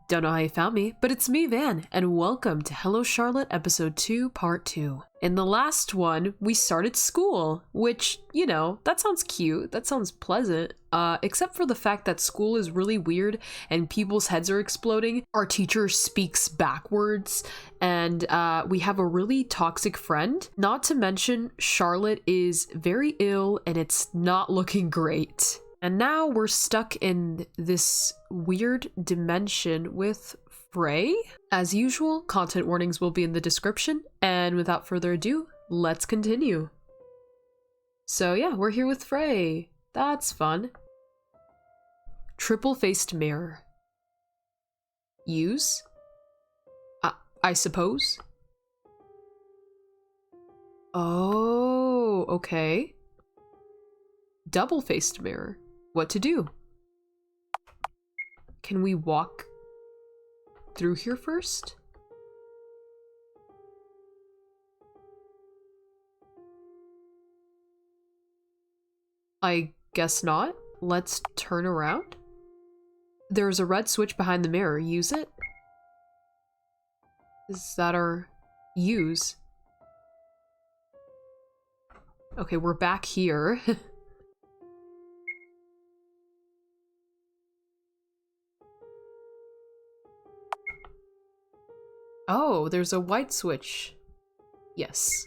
Don't know how you found me, but it's me, Van, and welcome to Hello Charlotte Episode 2, Part 2. In the last one, we started school, which, you know, that sounds cute, that sounds pleasant, except for the fact that school is really weird and people's heads are exploding. Our teacher speaks backwards, and we have a really toxic friend. Not to mention, Charlotte is very ill and it's not looking great. And now we're stuck in this weird dimension with Frey. As usual, content warnings will be in the description, and without further ado, let's continue. So yeah, we're here with Frey. That's fun. Triple-faced mirror. Use? I suppose? Oh, okay. Double-faced mirror. What to do? Can we walk through here first? I guess not. Let's turn around. There's a red switch behind the mirror. Use it? Is that our use? Okay, we're back here. Oh, there's a white switch. Yes.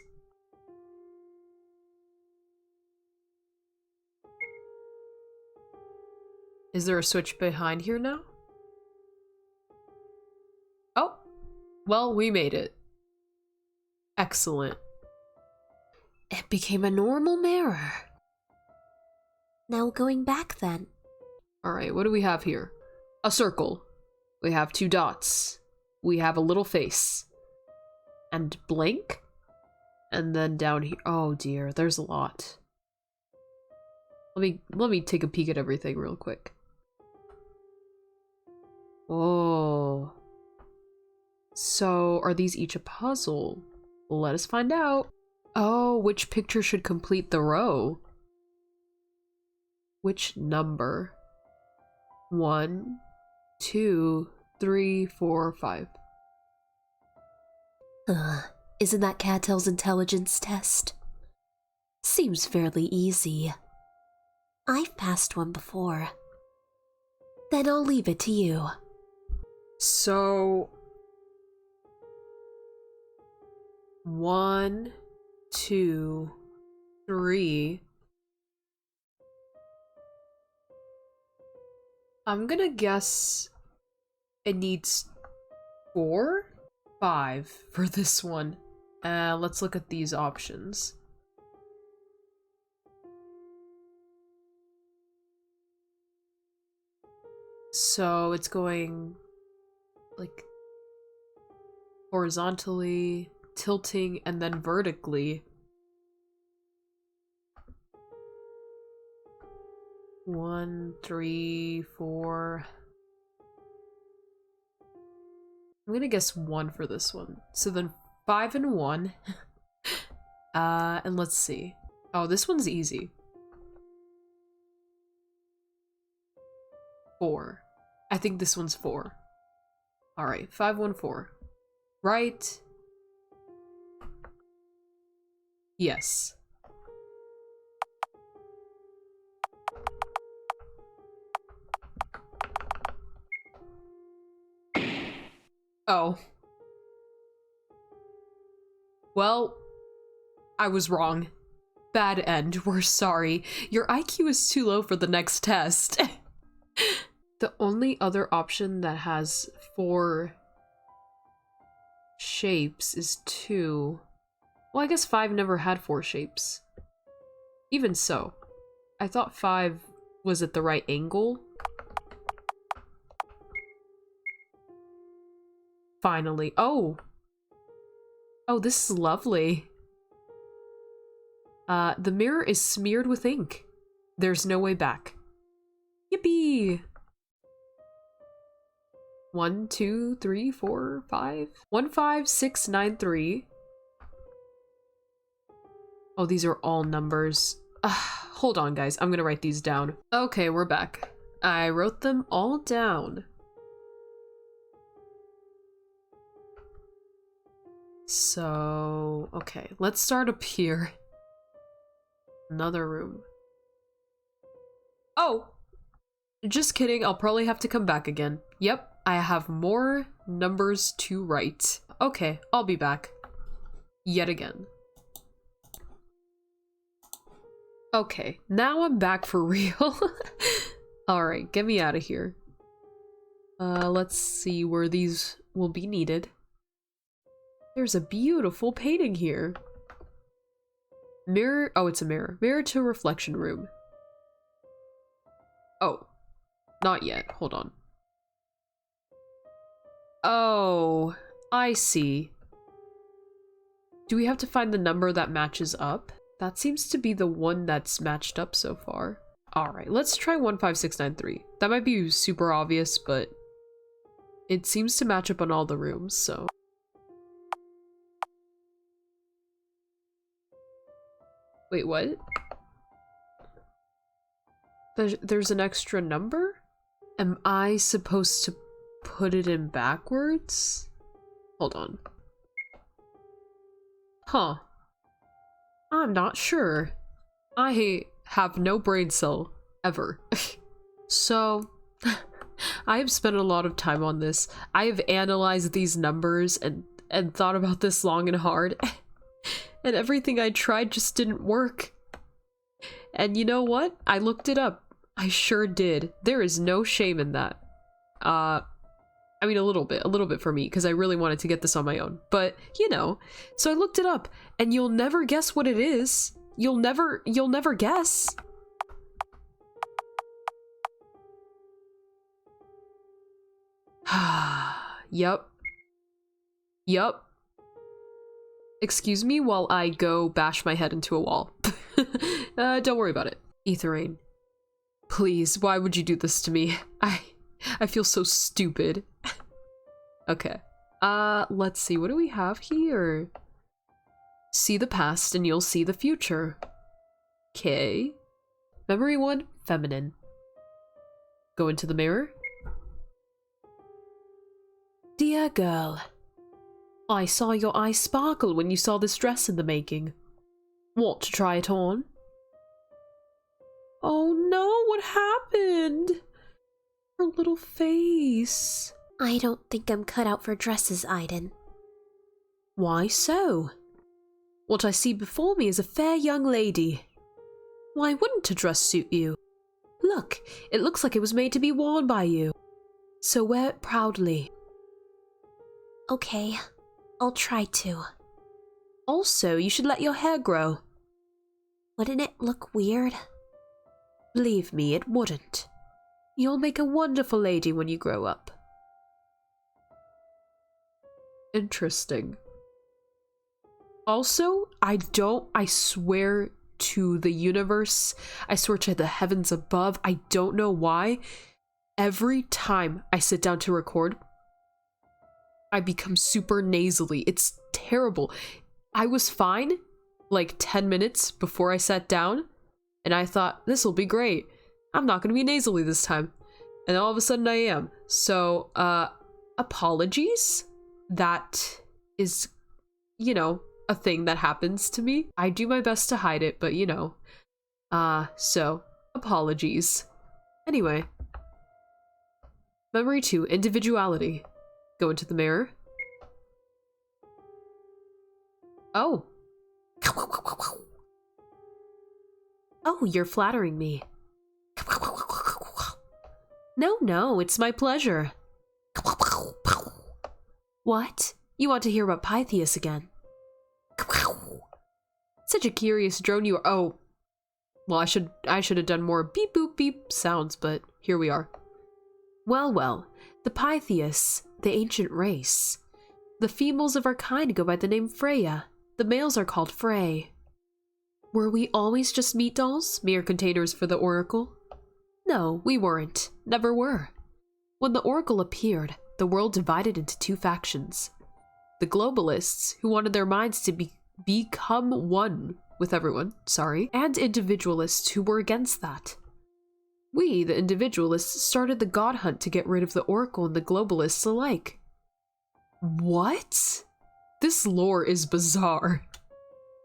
Is there a switch behind here now? Oh, well, we made it. Excellent. It became a normal mirror. Now going back then. Alright, what do we have here? A circle. We have two dots. We have a little face. And blank? And then down here. Oh dear, there's a lot. Let me take a peek at everything real quick. Oh. So, are these each a puzzle? Let us find out. Oh, which picture should complete the row? Which number? 1, 2, 3, 4, 5. Isn't that Catel's intelligence test? Seems fairly easy. I've passed one before. Then I'll leave it to you. So... 1, 2, 3... I'm gonna guess it needs 4, 5 for this one. Let's look at these options. So it's going like horizontally, tilting, and then vertically. 1, 3, 4. I'm gonna guess 1 for this one. So then 5 and 1. And let's see. Oh, this one's easy. 4. I think this one's 4. Alright, 5, 1, 4. Right? Yes. Oh. Well, I was wrong. Bad end, we're sorry. Your IQ is too low for the next test. The only other option that has 4 shapes is 2. Well, I guess 5 never had 4 shapes. Even so, I thought 5 was at the right angle. Finally. Oh! Oh, this is lovely. The mirror is smeared with ink. There's no way back. Yippee! 1, 2, 3, 4, 5. 1, 5, 6, 9, 3. Oh, these are all numbers. Hold on, guys. I'm gonna write these down. Okay, we're back. I wrote them all down. So, okay, let's start up here. Another room. Oh! Just kidding, I'll probably have to come back again. Yep, I have more numbers to write. Okay, I'll be back. Yet again. Okay, now I'm back for real. Alright, get me out of here. Let's see where these will be needed. There's a beautiful painting here. Mirror, oh, it's a mirror. Mirror to reflection room. Oh, not yet, hold on. Oh, I see. Do we have to find the number that matches up? That seems to be the one that's matched up so far. Alright, let's try 15693. That might be super obvious, but it seems to match up on all the rooms, so. Wait, what? There's an extra number? Am I supposed to put it in backwards? Hold on. Huh. I'm not sure. I have no brain cell, ever. So, I have spent a lot of time on this. I have analyzed these numbers and thought about this long and hard. And everything I tried just didn't work. And you know what? I looked it up. I sure did. There is no shame in that. I mean, a little bit for me, because I really wanted to get this on my own. But, you know, so I looked it up, and you'll never guess what it is. You'll never guess. Yup. Excuse me while I go bash my head into a wall. Don't worry about it. Etherain. Please, why would you do this to me? I feel so stupid. Okay. Let's see, what do we have here? See the past and you'll see the future. Okay. Memory 1, feminine. Go into the mirror. Dear girl, I saw your eyes sparkle when you saw this dress in the making. Want to try it on? Oh no, what happened? Her little face. I don't think I'm cut out for dresses, Aiden. Why so? What I see before me is a fair young lady. Why wouldn't a dress suit you? Look, it looks like it was made to be worn by you. So wear it proudly. Okay, I'll try to. Also, you should let your hair grow. Wouldn't it look weird? Believe me, it wouldn't. You'll make a wonderful lady when you grow up. Interesting. Also, I swear to the universe, I swear to the heavens above, I don't know why, every time I sit down to record, I become super nasally. It's terrible. I was fine like 10 minutes before I sat down, and I thought, this will be great. I'm not going to be nasally this time. And all of a sudden I am. So, apologies. That is, you know, a thing that happens to me. I do my best to hide it, but you know. So, apologies. Anyway. Memory 2, individuality. Go into the mirror. Oh. Oh, you're flattering me. No, it's my pleasure. What? You want to hear about Pythias again? Such a curious drone you are. Oh. Well, I should have done more beep boop beep sounds, but here we are. Well, the Pythias, the ancient race. The females of our kind go by the name Freya. The males are called Frey. Were we always just meat dolls, mere containers for the Oracle? No, we weren't. Never were. When the Oracle appeared, the world divided into two factions. The globalists, who wanted their minds to become one with everyone, and individualists who were against that. We, the individualists, started the god hunt to get rid of the Oracle and the globalists alike. What? This lore is bizarre.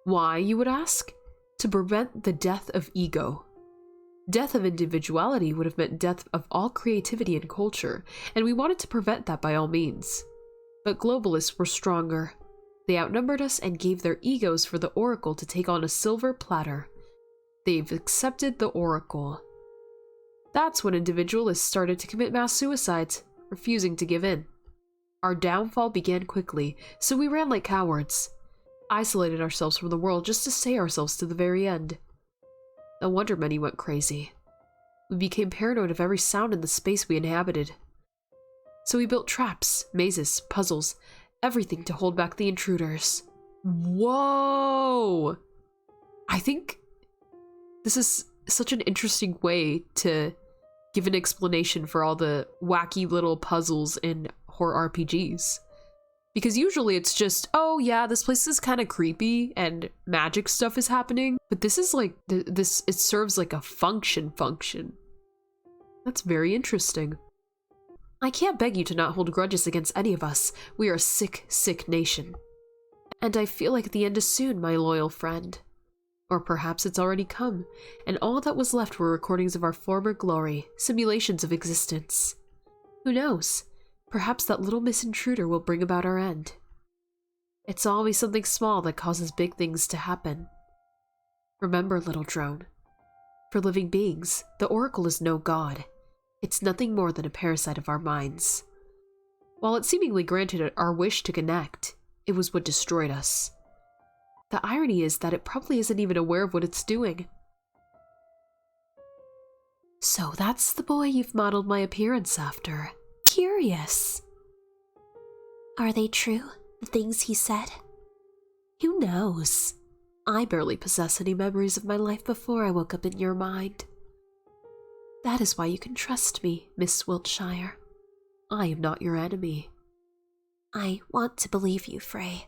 Why, you would ask? To prevent the death of ego. Death of individuality would have meant death of all creativity and culture, and we wanted to prevent that by all means. But globalists were stronger. They outnumbered us and gave their egos for the Oracle to take on a silver platter. They've accepted the Oracle. That's when individualists started to commit mass suicides, refusing to give in. Our downfall began quickly, so we ran like cowards. Isolated ourselves from the world just to save ourselves to the very end. No wonder many went crazy. We became paranoid of every sound in the space we inhabited. So we built traps, mazes, puzzles, everything to hold back the intruders. Whoa! I think this is such an interesting way to give an explanation for all the wacky little puzzles in horror RPGs. Because usually it's just, oh yeah, this place is kind of creepy and magic stuff is happening. But this is like, it serves like a function. That's very interesting. I can't beg you to not hold grudges against any of us. We are a sick, sick nation. And I feel like the end is soon, my loyal friend. Or perhaps it's already come, and all that was left were recordings of our former glory, simulations of existence. Who knows? Perhaps that little misintruder will bring about our end. It's always something small that causes big things to happen. Remember, little drone, for living beings, the Oracle is no god. It's nothing more than a parasite of our minds. While it seemingly granted our wish to connect, it was what destroyed us. The irony is that it probably isn't even aware of what it's doing. So that's the boy you've modeled my appearance after. Curious. Are they true, the things he said? Who knows? I barely possess any memories of my life before I woke up in your mind. That is why you can trust me, Miss Wiltshire. I am not your enemy. I want to believe you, Frey.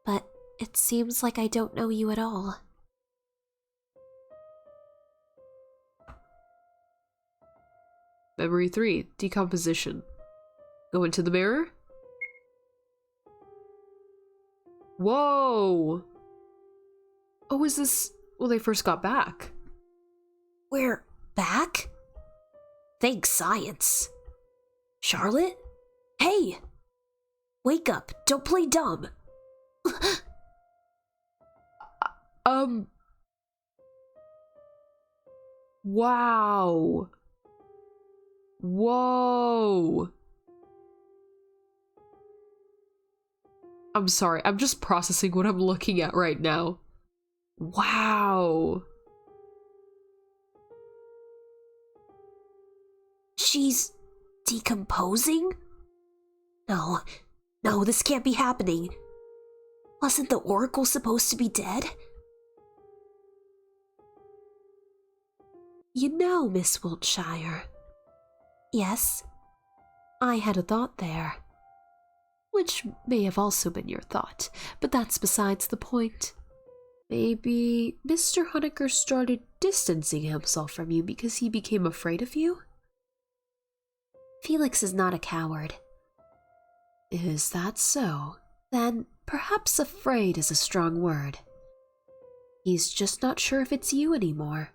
But it seems like I don't know you at all. Memory 3, decomposition. Go into the mirror. Whoa! Oh, is this... Well, they first got back. We're back? Thanks, science. Charlotte? Hey! Wake up, don't play dumb. Wow. Whoa. I'm sorry, I'm just processing what I'm looking at right now. Wow. She's decomposing? No, this can't be happening. Wasn't the Oracle supposed to be dead? You know, Miss Wiltshire. Yes? I had a thought there. Which may have also been your thought, but that's besides the point. Maybe Mr. Honecker started distancing himself from you because he became afraid of you? Felix is not a coward. Is that so? Then perhaps afraid is a strong word. He's just not sure if it's you anymore.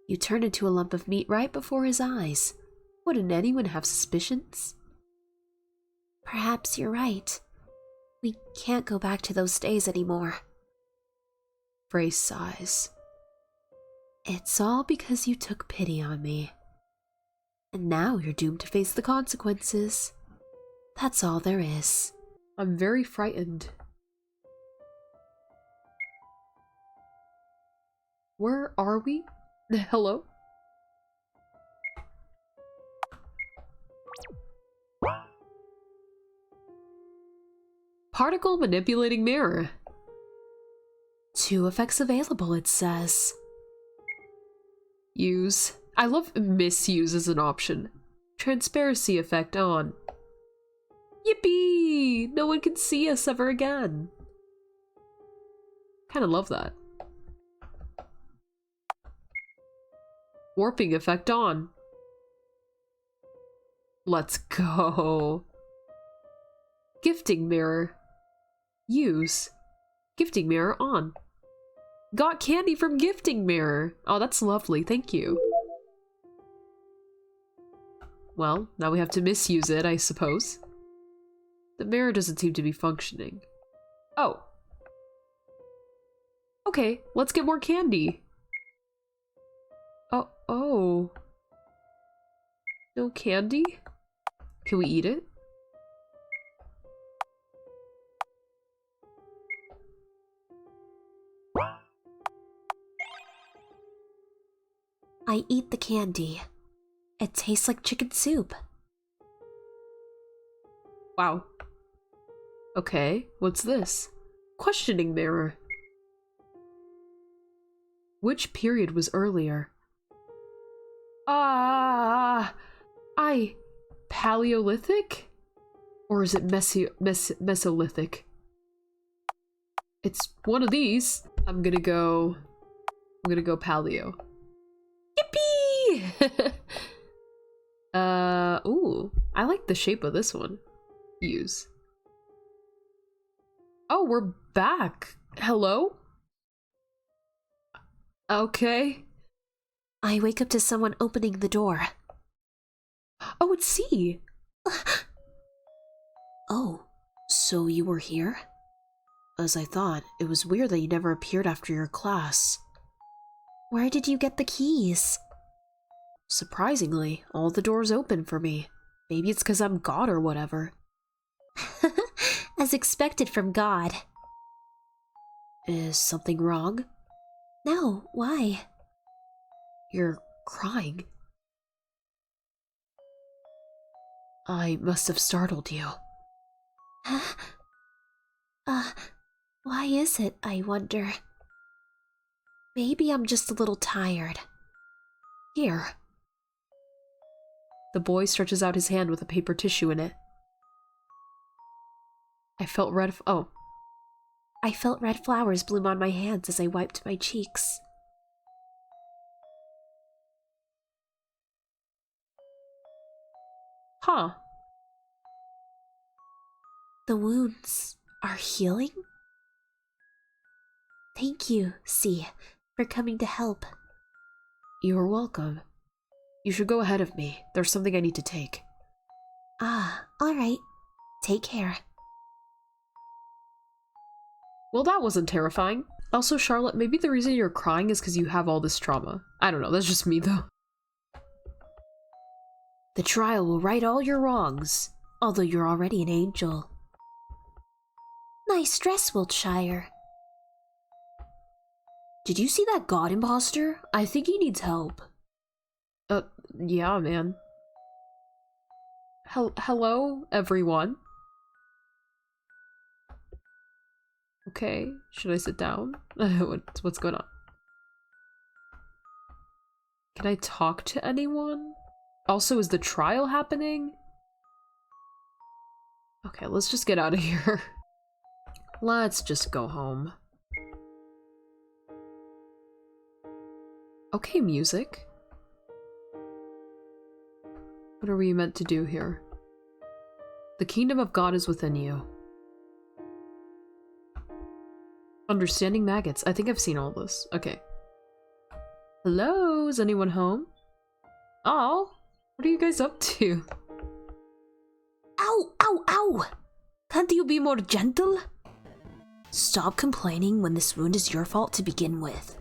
You turned into a lump of meat right before his eyes. Wouldn't anyone have suspicions? Perhaps you're right. We can't go back to those days anymore. Frey sighs. It's all because you took pity on me. And now you're doomed to face the consequences. That's all there is. I'm very frightened. Where are we? Hello? Particle manipulating mirror. 2 effects available, it says. Use. I love misuse as an option. Transparency effect on. Yippee! No one can see us ever again. Kinda love that. Warping effect on. Let's go. Gifting mirror. Use. Gifting mirror on. Got candy from gifting mirror. Oh, that's lovely. Thank you. Well, now we have to misuse it, I suppose. The mirror doesn't seem to be functioning. Oh. Okay, let's get more candy. Oh. No candy? Can we eat it? I eat the candy. It tastes like chicken soup. Wow. Okay, what's this? Questioning mirror. Which period was earlier? Paleolithic? Or is it Mesolithic? It's one of these. I'm gonna go paleo. Yippee! Ooh. I like the shape of this one. Use. Oh, we're back. Hello? Okay. I wake up to someone opening the door. Oh, it's C. Oh, so you were here? As I thought, it was weird that you never appeared after your class. Where did you get the keys? Surprisingly, all the doors open for me. Maybe it's because I'm God or whatever. As expected from God. Is something wrong? No, why? You're crying. I must have startled you. Why is it, I wonder? Maybe I'm just a little tired. Here. The boy stretches out his hand with a paper tissue in it. I felt red flowers bloom on my hands as I wiped my cheeks. Huh. The wounds are healing? Thank you, C, for coming to help. You're welcome. You should go ahead of me. There's something I need to take. Ah, alright. Take care. Well, that wasn't terrifying. Also, Charlotte, maybe the reason you're crying is because you have all this trauma. I don't know, that's just me though. The trial will right all your wrongs, although you're already an angel. Nice dress, Wiltshire. Did you see that god imposter? I think he needs help. Yeah, man. Hello, everyone. Okay, should I sit down? What's going on? Can I talk to anyone? Also, is the trial happening? Okay, let's just get out of here. Let's just go home. Okay, music. What are we meant to do here? The kingdom of God is within you. Understanding maggots. I think I've seen all this. Okay. Hello? Is anyone home? Oh, what are you guys up to? Ow, ow, ow! Can't you be more gentle? Stop complaining when this wound is your fault to begin with.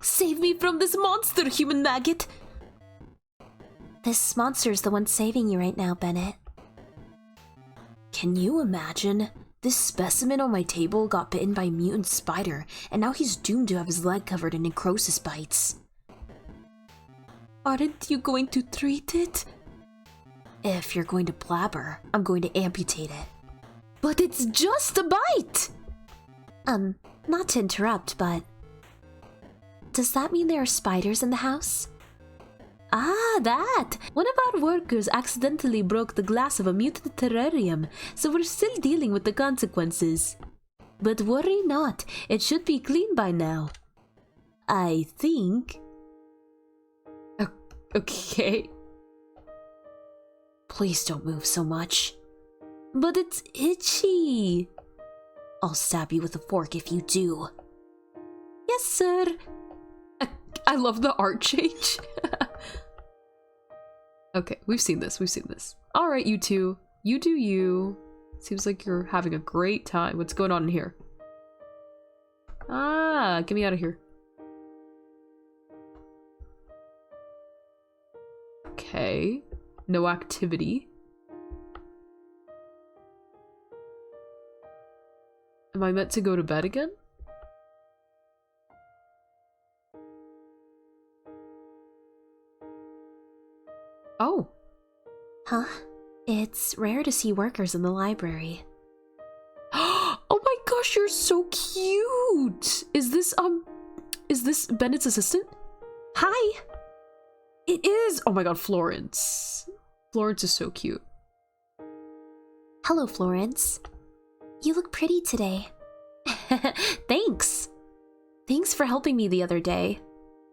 Save me from this monster, human maggot! This monster's the one saving you right now, Bennett. Can you imagine? This specimen on my table got bitten by a mutant spider, and now he's doomed to have his leg covered in necrosis bites. Aren't you going to treat it? If you're going to blabber, I'm going to amputate it. But it's just a bite! Not to interrupt, but... Does that mean there are spiders in the house? Ah, that! One of our workers accidentally broke the glass of a mutant terrarium, so we're still dealing with the consequences. But worry not, it should be clean by now. I think. Okay. Please don't move so much. But it's itchy. I'll stab you with a fork if you do. Yes, sir. I love the art change. Okay, we've seen this. All right, you two. You do you. Seems like you're having a great time. What's going on in here? Ah, get me out of here. Okay. No activity. Am I meant to go to bed again? Oh. Huh? It's rare to see workers in the library. Oh my gosh, you're so cute! Is this Bennett's assistant? Hi! It is! Oh my god, Florence. Florence is so cute. Hello, Florence. You look pretty today. Thanks. Thanks for helping me the other day.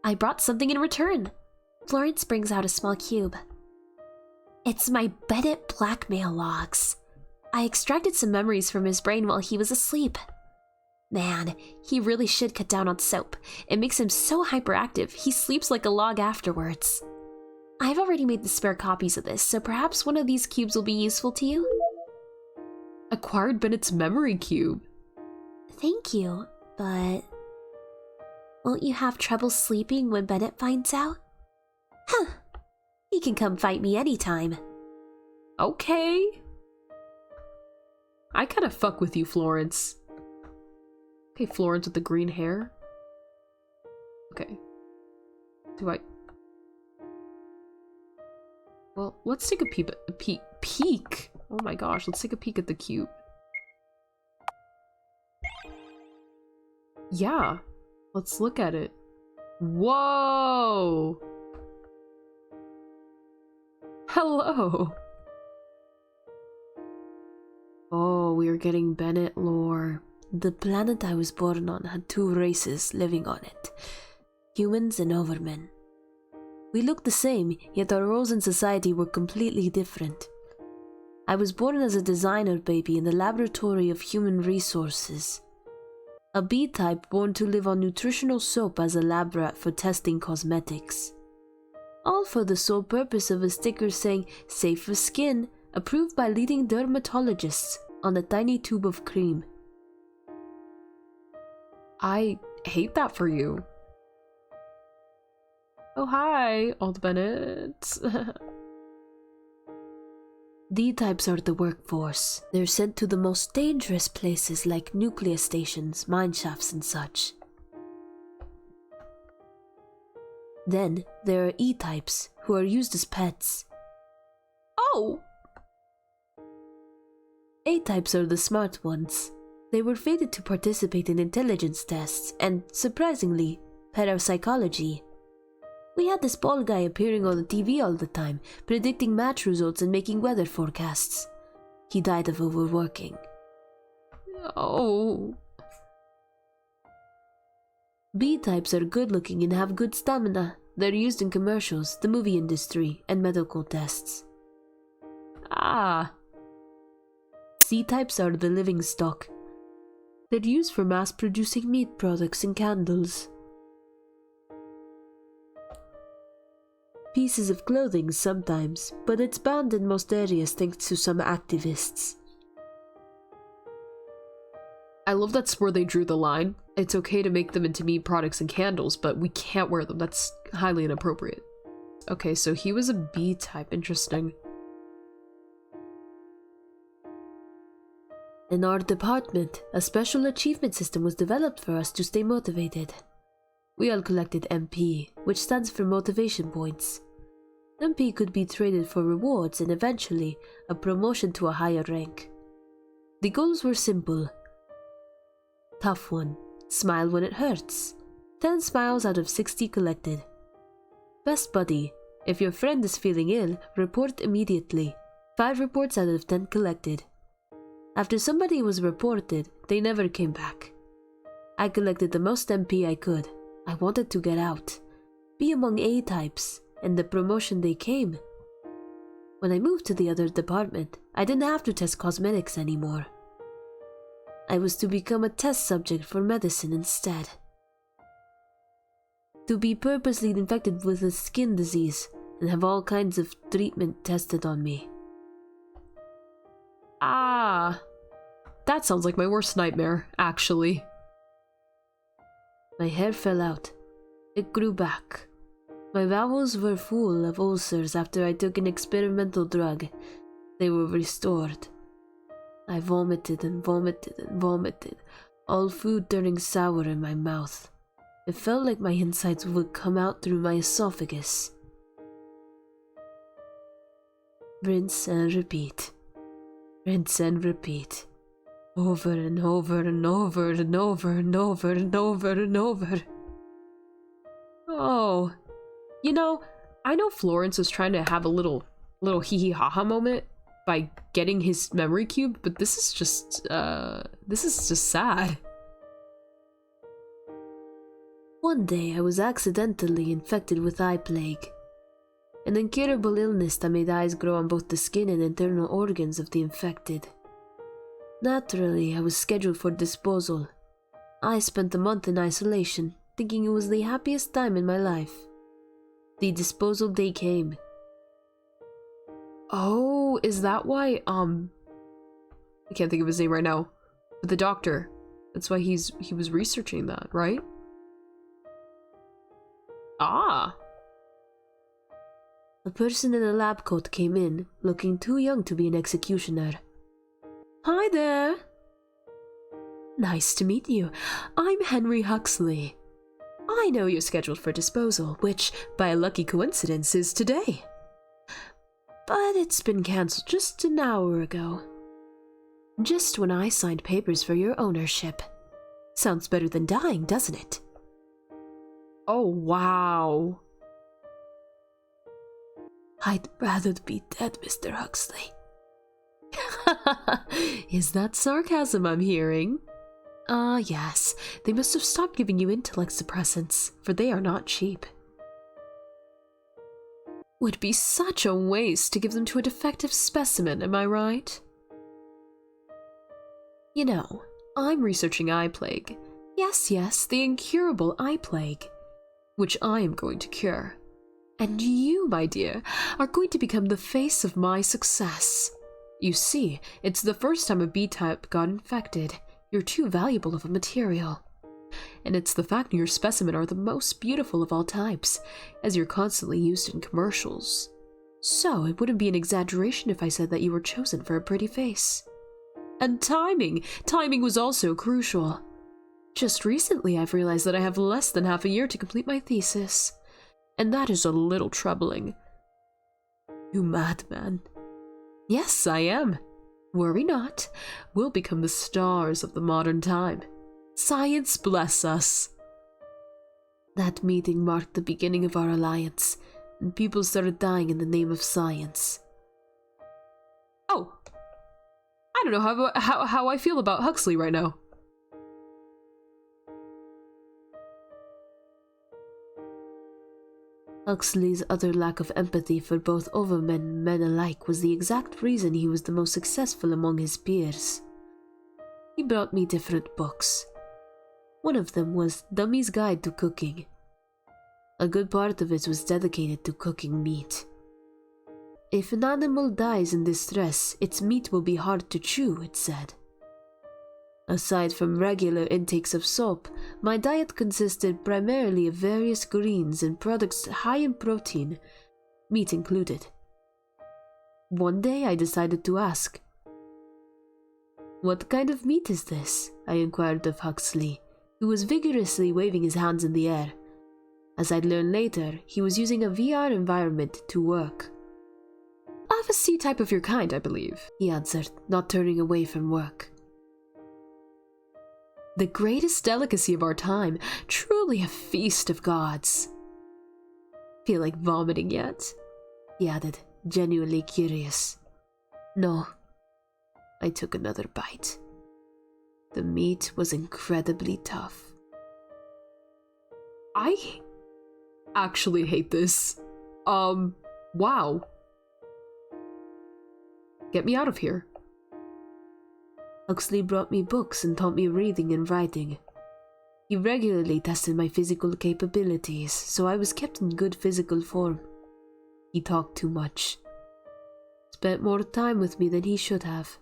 I brought something in return. Florence brings out a small cube. It's my Bennett blackmail logs. I extracted some memories from his brain while he was asleep. Man, he really should cut down on soap. It makes him so hyperactive, he sleeps like a log afterwards. I've already made the spare copies of this, so perhaps one of these cubes will be useful to you? Acquired Bennett's memory cube. Thank you, but... won't you have trouble sleeping when Bennett finds out? Huh. He can come fight me anytime. Okay. I kind of fuck with you, Florence. Okay, Florence with the green hair. Okay. Do I... Well, let's take a peek. Oh my gosh, let's take a peek at the cube. Yeah, let's look at it. Whoa! Hello! Oh, we are getting Bennett lore. The planet I was born on had two races living on it. Humans and overmen. We looked the same, yet our roles in society were completely different. I was born as a designer baby in the laboratory of human resources. A B-type born to live on nutritional soap as a lab rat for testing cosmetics. All for the sole purpose of a sticker saying, safe for skin, approved by leading dermatologists, on a tiny tube of cream. I hate that for you. Oh hi, old Bennett. D-types are the workforce. They're sent to the most dangerous places like nuclear stations, mine shafts and such. Then there are E-types, who are used as pets. Oh! A-types are the smart ones. They were fated to participate in intelligence tests and, surprisingly, parapsychology. We had this bald guy appearing on the TV all the time, predicting match results and making weather forecasts. He died of overworking. Oh. B-types are good-looking and have good stamina. They're used in commercials, the movie industry, and medical tests. Ah. C-types are the living stock. They're used for mass-producing meat products and candles. Pieces of clothing sometimes, but it's banned in most areas thanks to some activists. I love that's where they drew the line. It's okay to make them into meat products and candles, but we can't wear them. That's highly inappropriate. Okay, so he was a B-type. Interesting. In our department, a special achievement system was developed for us to stay motivated. We all collected MP, which stands for motivation points. MP could be traded for rewards and eventually a promotion to a higher rank. The goals were simple. Tough one, smile when it hurts. 10 smiles out of 60 collected. Best buddy, if your friend is feeling ill, report immediately. 5 reports out of 10 collected. After somebody was reported, they never came back. I collected the most MP I could. I wanted to get out, be among A-types, and the promotion they came. When I moved to the other department, I didn't have to test cosmetics anymore. I was to become a test subject for medicine instead. To be purposely infected with a skin disease and have all kinds of treatment tested on me. Ah, that sounds like my worst nightmare, actually. My hair fell out. It grew back. My bowels were full of ulcers after I took an experimental drug. They were restored. I vomited and vomited and vomited, all food turning sour in my mouth. It felt like my insides would come out through my esophagus. Rinse and repeat. Rinse and repeat. Over and over and over and over and over and over and over. Oh, you know, I know Florence was trying to have a little hee hee ha ha moment by getting his memory cube, but this is just sad. One day I was accidentally infected with eye plague, an incurable illness that made eyes grow on both the skin and internal organs of the infected. Naturally, I was scheduled for disposal. I spent a month in isolation, thinking it was the happiest time in my life. The disposal day came. Oh, is that why, I can't think of his name right now, but the doctor, that's why he was researching that, right? Ah. A person in a lab coat came in, looking too young to be an executioner. Hi there. Nice to meet you. I'm Henry Huxley. I know you're scheduled for disposal, which, by a lucky coincidence, is today. But it's been cancelled just an hour ago. Just when I signed papers for your ownership. Sounds better than dying, doesn't it? Oh, wow. I'd rather be dead, Mr. Huxley. Is that sarcasm I'm hearing? Ah, yes. They must have stopped giving you intellect suppressants, for they are not cheap. Would be such a waste to give them to a defective specimen, am I right? You know, I'm researching eye plague. Yes, the incurable eye plague, which I am going to cure. And you, my dear, are going to become the face of my success. You see, it's the first time a B-type got infected. You're too valuable of a material. And it's the fact your specimen are the most beautiful of all types, as you're constantly used in commercials. So it wouldn't be an exaggeration if I said that you were chosen for a pretty face. And timing! Timing was also crucial. Just recently I've realized that I have less than half a year to complete my thesis. And that is a little troubling. You madman. Yes, I am. Worry not. We'll become the stars of the modern time. Science bless us. That meeting marked the beginning of our alliance, and people started dying in the name of science. Oh. I don't know how I feel about Huxley right now. Huxley's utter lack of empathy for both overmen and men alike was the exact reason he was the most successful among his peers. He brought me different books. One of them was Dummy's Guide to Cooking. A good part of it was dedicated to cooking meat. If an animal dies in distress, its meat will be hard to chew, it said. Aside from regular intakes of soap, my diet consisted primarily of various greens and products high in protein, meat included. One day I decided to ask. "What kind of meat is this?" I inquired of Huxley, who was vigorously waving his hands in the air. As I'd learn later, he was using a VR environment to work. "Of a C type of your kind, I believe," he answered, not turning away from work. "The greatest delicacy of our time, truly a feast of gods." "Feel like vomiting yet?" he added, genuinely curious. No. I took another bite. The meat was incredibly tough. I actually hate this. Wow. Get me out of here. Huxley brought me books and taught me reading and writing. He regularly tested my physical capabilities, so I was kept in good physical form. He talked too much. Spent more time with me than he should have.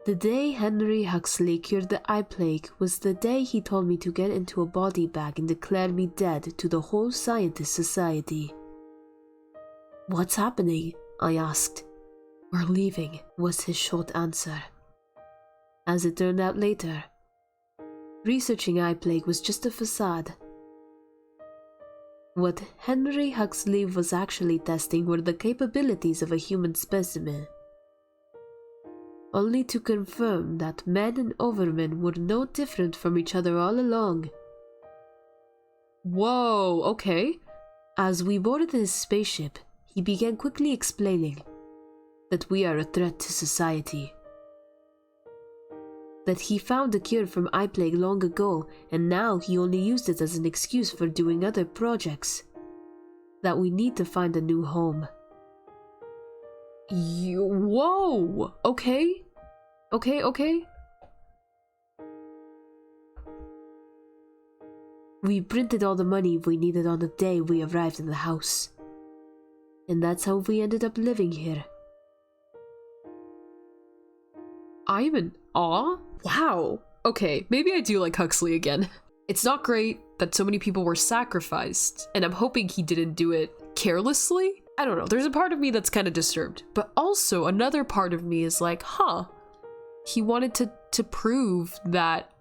The day Henry Huxley cured the eye plague was the day he told me to get into a body bag and declare me dead to the whole scientist society. "What's happening?" I asked. "We're leaving," was his short answer. As it turned out later, researching eye plague was just a facade. What Henry Huxley was actually testing were the capabilities of a human specimen. Only to confirm that men and overmen were no different from each other all along. Whoa, okay. As we boarded his spaceship, he began quickly explaining that we are a threat to society. That he found a cure from eye plague long ago, and now he only used it as an excuse for doing other projects. That we need to find a new home. Whoa! Okay. Okay. We printed all the money we needed on the day we arrived in the house. And that's how we ended up living here. I'm in awe? Wow. Okay, maybe I do like Huxley again. It's not great that so many people were sacrificed, and I'm hoping he didn't do it carelessly. I don't know, there's a part of me that's kind of disturbed, but also another part of me is like, he wanted to prove that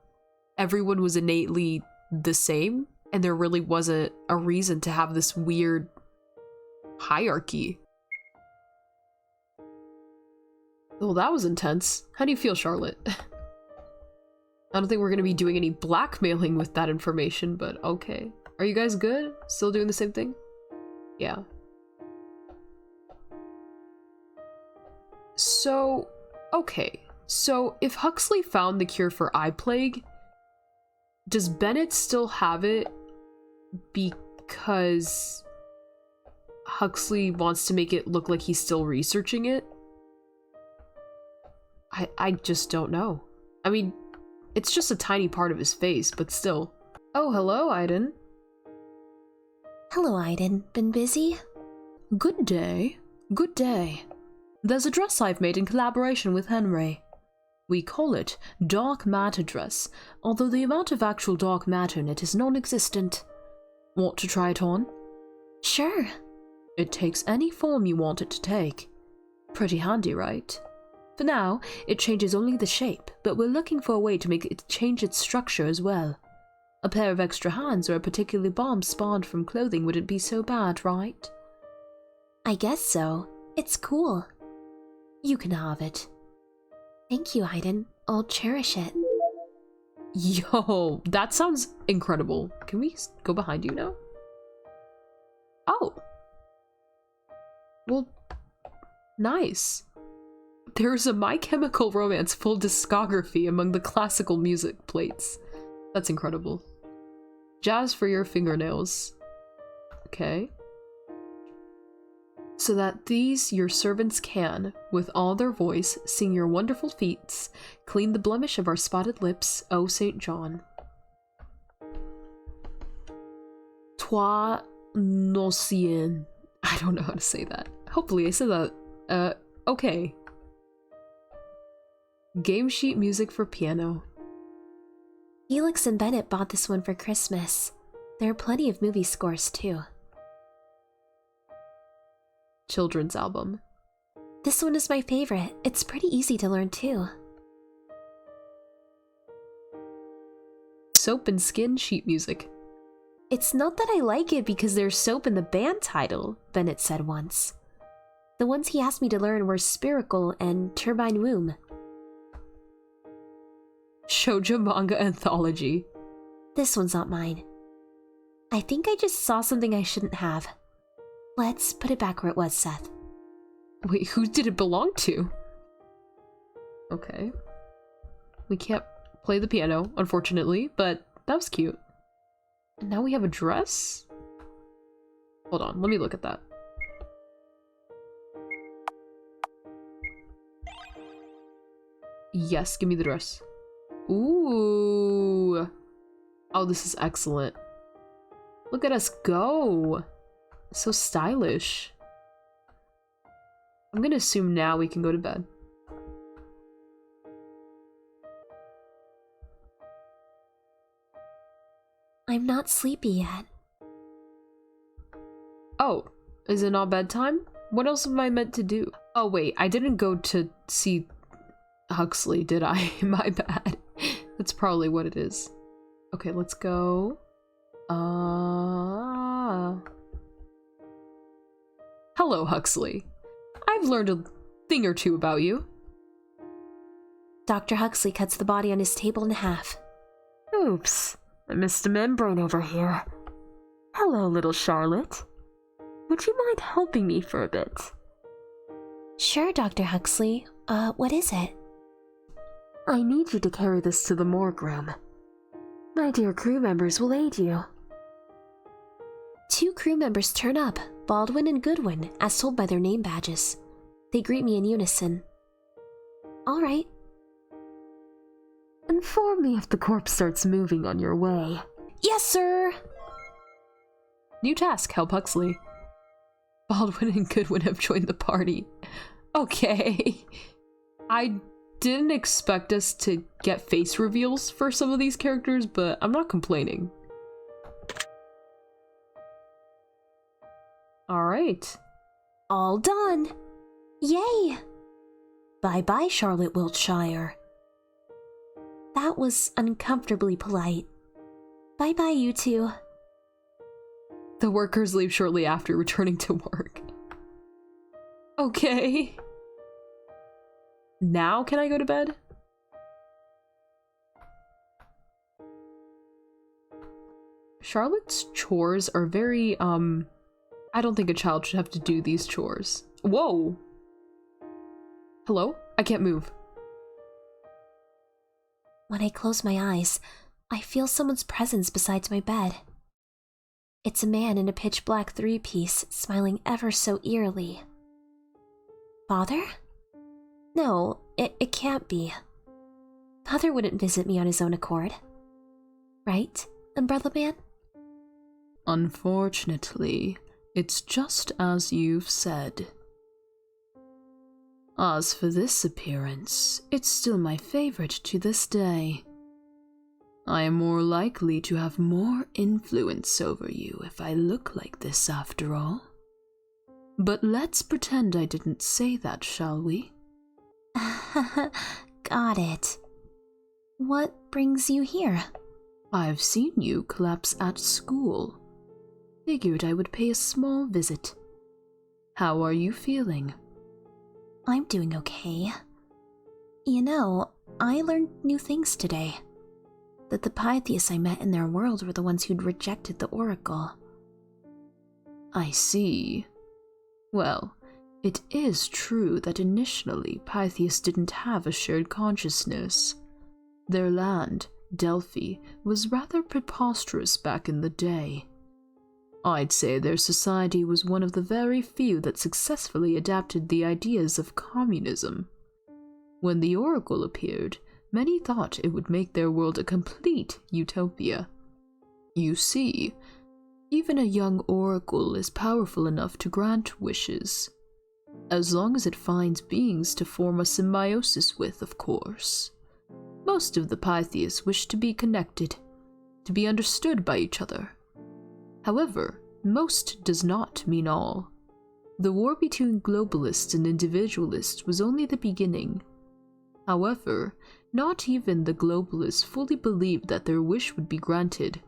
everyone was innately the same, and there really wasn't a reason to have this weird hierarchy. Well, that was intense. How do you feel, Charlotte? I don't think we're gonna be doing any blackmailing with that information, but okay. Are you guys good? Still doing the same thing? Yeah. So, okay. So, if Huxley found the cure for eye plague, does Bennett still have it because Huxley wants to make it look like he's still researching it? I just don't know. I mean, it's just a tiny part of his face, but still. Oh, hello, Aiden. Hello, Aiden. Been busy? Good day. Good day. There's a dress I've made in collaboration with Henry. We call it dark matter dress, although the amount of actual dark matter in it is non-existent. Want to try it on? Sure. It takes any form you want it to take. Pretty handy, right? For now, it changes only the shape, but we're looking for a way to make it change its structure as well. A pair of extra hands or a particular bomb spawned from clothing wouldn't be so bad, right? I guess so. It's cool. You can have it. Thank you, Aiden. I'll cherish it. Yo, that sounds incredible. Can we go behind you now? Oh. Well, nice. There's a My Chemical Romance full discography among the classical music plates. That's incredible. Jazz for your fingernails. Okay. So that these your servants can, with all their voice, sing your wonderful feats, clean the blemish of our spotted lips, O St. John. Toi nocien. I don't know how to say that. Hopefully I said that. Okay. Game sheet music for piano. Felix and Bennett bought this one for Christmas. There are plenty of movie scores too. Children's album. This one is my favorite. It's pretty easy to learn too. Soap and Skin sheet music. It's not that I like it because there's soap in the band title, Bennett said once. The ones he asked me to learn were Spiracle and Turbine Womb. Shoujo manga anthology. This one's not mine. I think I just saw something I shouldn't have. Let's put it back where it was, Seth. Wait, who did it belong to? Okay. We can't play the piano, unfortunately, but That was cute. And now we have a dress? Hold on, let me look at that. Yes, give me the dress. Ooh. Oh, this is excellent. Look at us go. So stylish. I'm gonna assume now we can go to bed. I'm not sleepy yet. Oh, is it not bedtime? What else am I meant to do? Oh wait, I didn't go to see Huxley, did I? My bad. That's probably what it is. Okay, let's go. Hello, Huxley. I've learned a thing or two about you. Dr. Huxley cuts the body on his table in half. Oops, I missed a membrane over here. Hello, little Charlotte. Would you mind helping me for a bit? Sure, Dr. Huxley. What is it? I need you to carry this to the morgue room. My dear crew members will aid you. 2 crew members turn up, Baldwin and Goodwin, as told by their name badges. They greet me in unison. All right. Inform me if the corpse starts moving on your way. Yes, sir! New task, help Huxley. Baldwin and Goodwin have joined the party. Okay. I didn't expect us to get face reveals for some of these characters, but I'm not complaining. Alright. All done. Yay! Bye-bye, Charlotte Wiltshire. That was uncomfortably polite. Bye-bye, you two. The workers leave shortly after returning to work. Okay. Now can I go to bed? Charlotte's chores are very, I don't think a child should have to do these chores. Whoa! Hello? I can't move. When I close my eyes, I feel someone's presence beside my bed. It's a man in a pitch-black 3-piece, smiling ever so eerily. Father? No, it can't be. Father wouldn't visit me on his own accord. Right, Umbrella Man? Unfortunately, it's just as you've said. As for this appearance, it's still my favorite to this day. I am more likely to have more influence over you if I look like this after all. But let's pretend I didn't say that, shall we? Got it. What brings you here? I've seen you collapse at school. Figured I would pay a small visit. How are you feeling? I'm doing okay. You know, I learned new things today. That the Pythias I met in their world were the ones who'd rejected the Oracle. I see. Well, it is true that initially Pythias didn't have a shared consciousness. Their land, Delphi, was rather preposterous back in the day. I'd say their society was one of the very few that successfully adapted the ideas of communism. When the Oracle appeared, many thought it would make their world a complete utopia. You see, even a young Oracle is powerful enough to grant wishes. As long as it finds beings to form a symbiosis with, of course. Most of the Pythias wish to be connected, to be understood by each other. However, most does not mean all. The war between globalists and individualists was only the beginning. However, not even the globalists fully believed that their wish would be granted.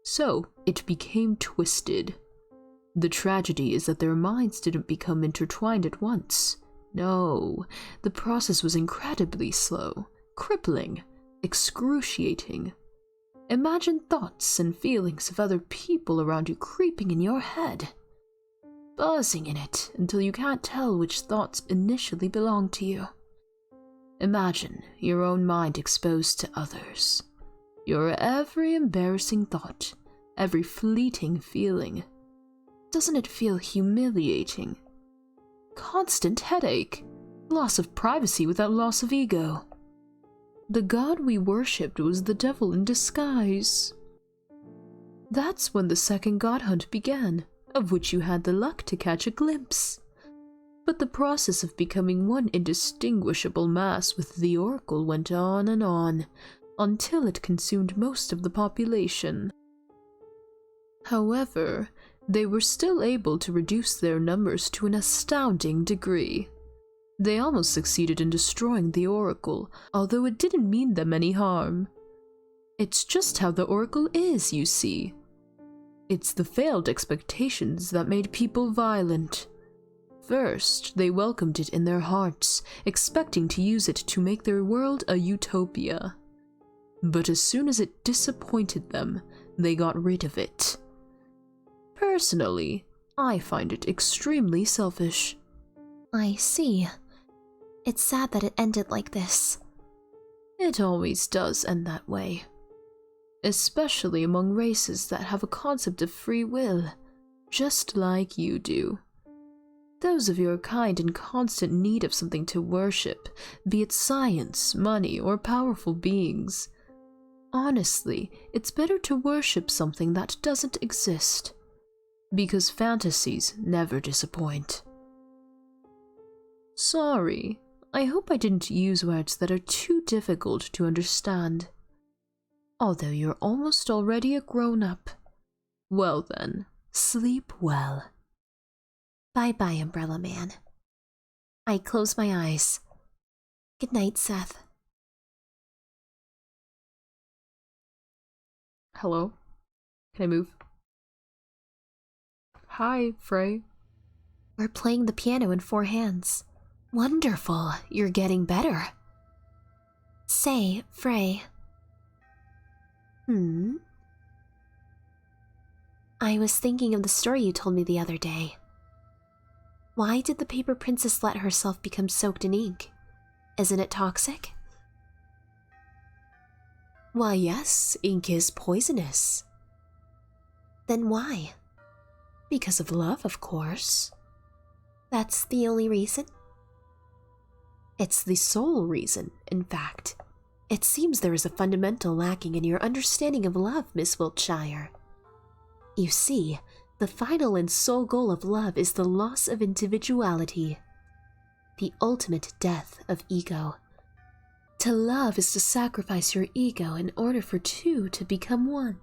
So, it became twisted. The tragedy is that their minds didn't become intertwined at once. No, the process was incredibly slow, crippling, excruciating. Imagine thoughts and feelings of other people around you creeping in your head, buzzing in it until you can't tell which thoughts initially belong to you. Imagine your own mind exposed to others. Your every embarrassing thought, every fleeting feeling. Doesn't it feel humiliating? Constant headache, loss of privacy without loss of ego. The god we worshipped was the devil in disguise. That's when the second god hunt began, of which you had the luck to catch a glimpse. But the process of becoming one indistinguishable mass with the oracle went on, until it consumed most of the population. However, they were still able to reduce their numbers to an astounding degree. They almost succeeded in destroying the oracle, although it didn't mean them any harm. It's just how the oracle is, you see. It's the failed expectations that made people violent. First, they welcomed it in their hearts, expecting to use it to make their world a utopia. But as soon as it disappointed them, they got rid of it. Personally, I find it extremely selfish. I see. It's sad that it ended like this. It always does end that way. Especially among races that have a concept of free will, just like you do. Those of your kind in constant need of something to worship, be it science, money, or powerful beings. Honestly, it's better to worship something that doesn't exist. Because fantasies never disappoint. Sorry, I hope I didn't use words that are too difficult to understand. Although you're almost already a grown-up. Well then, sleep well. Bye-bye, Umbrella Man. I close my eyes. Good night, Seth. Hello? Can I move? Hi, Frey. We're playing the piano in 4 hands. Wonderful, you're getting better. Say, Frey. I was thinking of the story you told me the other day. Why did the Paper Princess let herself become soaked in ink? Isn't it toxic? Why, yes, ink is poisonous. Then why? Because of love, of course. That's the only reason? It's the sole reason, in fact. It seems there is a fundamental lacking in your understanding of love, Miss Wiltshire. You see, the final and sole goal of love is the loss of individuality, the ultimate death of ego. To love is to sacrifice your ego in order for two to become one.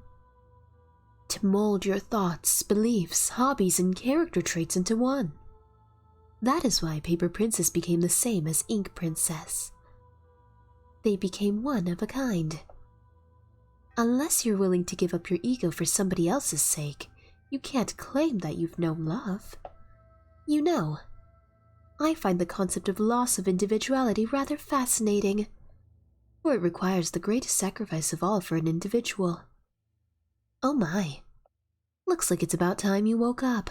To mold your thoughts, beliefs, hobbies, and character traits into one. That is why Paper Princess became the same as Ink Princess. They became one of a kind. Unless you're willing to give up your ego for somebody else's sake, you can't claim that you've known love. You know, I find the concept of loss of individuality rather fascinating, for it requires the greatest sacrifice of all for an individual. Oh my, looks like it's about time you woke up.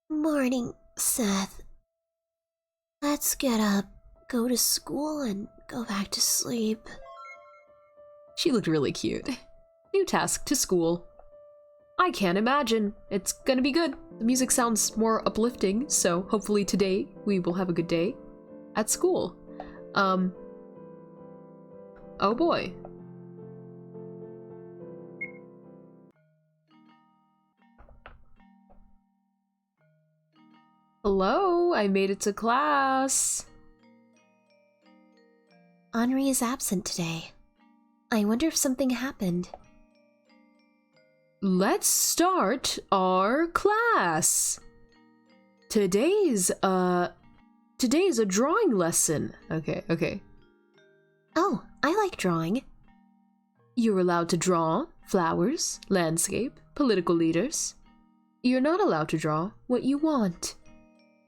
Morning, Seth. Let's get up, go to school, and go back to sleep. She looked really cute. New task to school. I can't imagine. It's gonna be good. The music sounds more uplifting, so hopefully today we will have a good day at school. Oh boy. Hello, I made it to class. Henri is absent today. I wonder if something happened. Let's start our class. Today's a drawing lesson. Okay. Oh, I like drawing. You're allowed to draw flowers, landscape, political leaders. You're not allowed to draw what you want.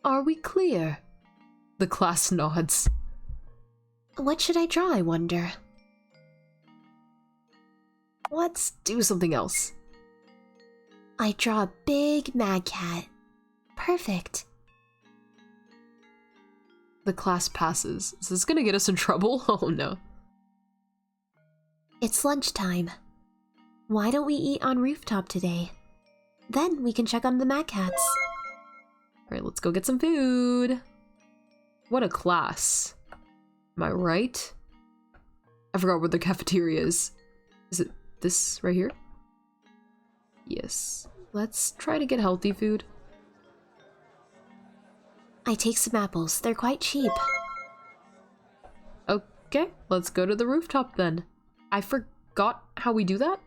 Are we clear? The class nods. What should I draw, I wonder? Let's do something else. I draw a big mad cat. Perfect. The class passes. Is this gonna get us in trouble? Oh no. It's lunchtime. Why don't we eat on rooftop today? Then we can check on the mad cats. Alright, let's go get some food. What a class. Am I right? I forgot where the cafeteria is. Is it this right here? Yes. Let's try to get healthy food. I take some apples. They're quite cheap. Okay, let's go to the rooftop then. I forgot how we do that.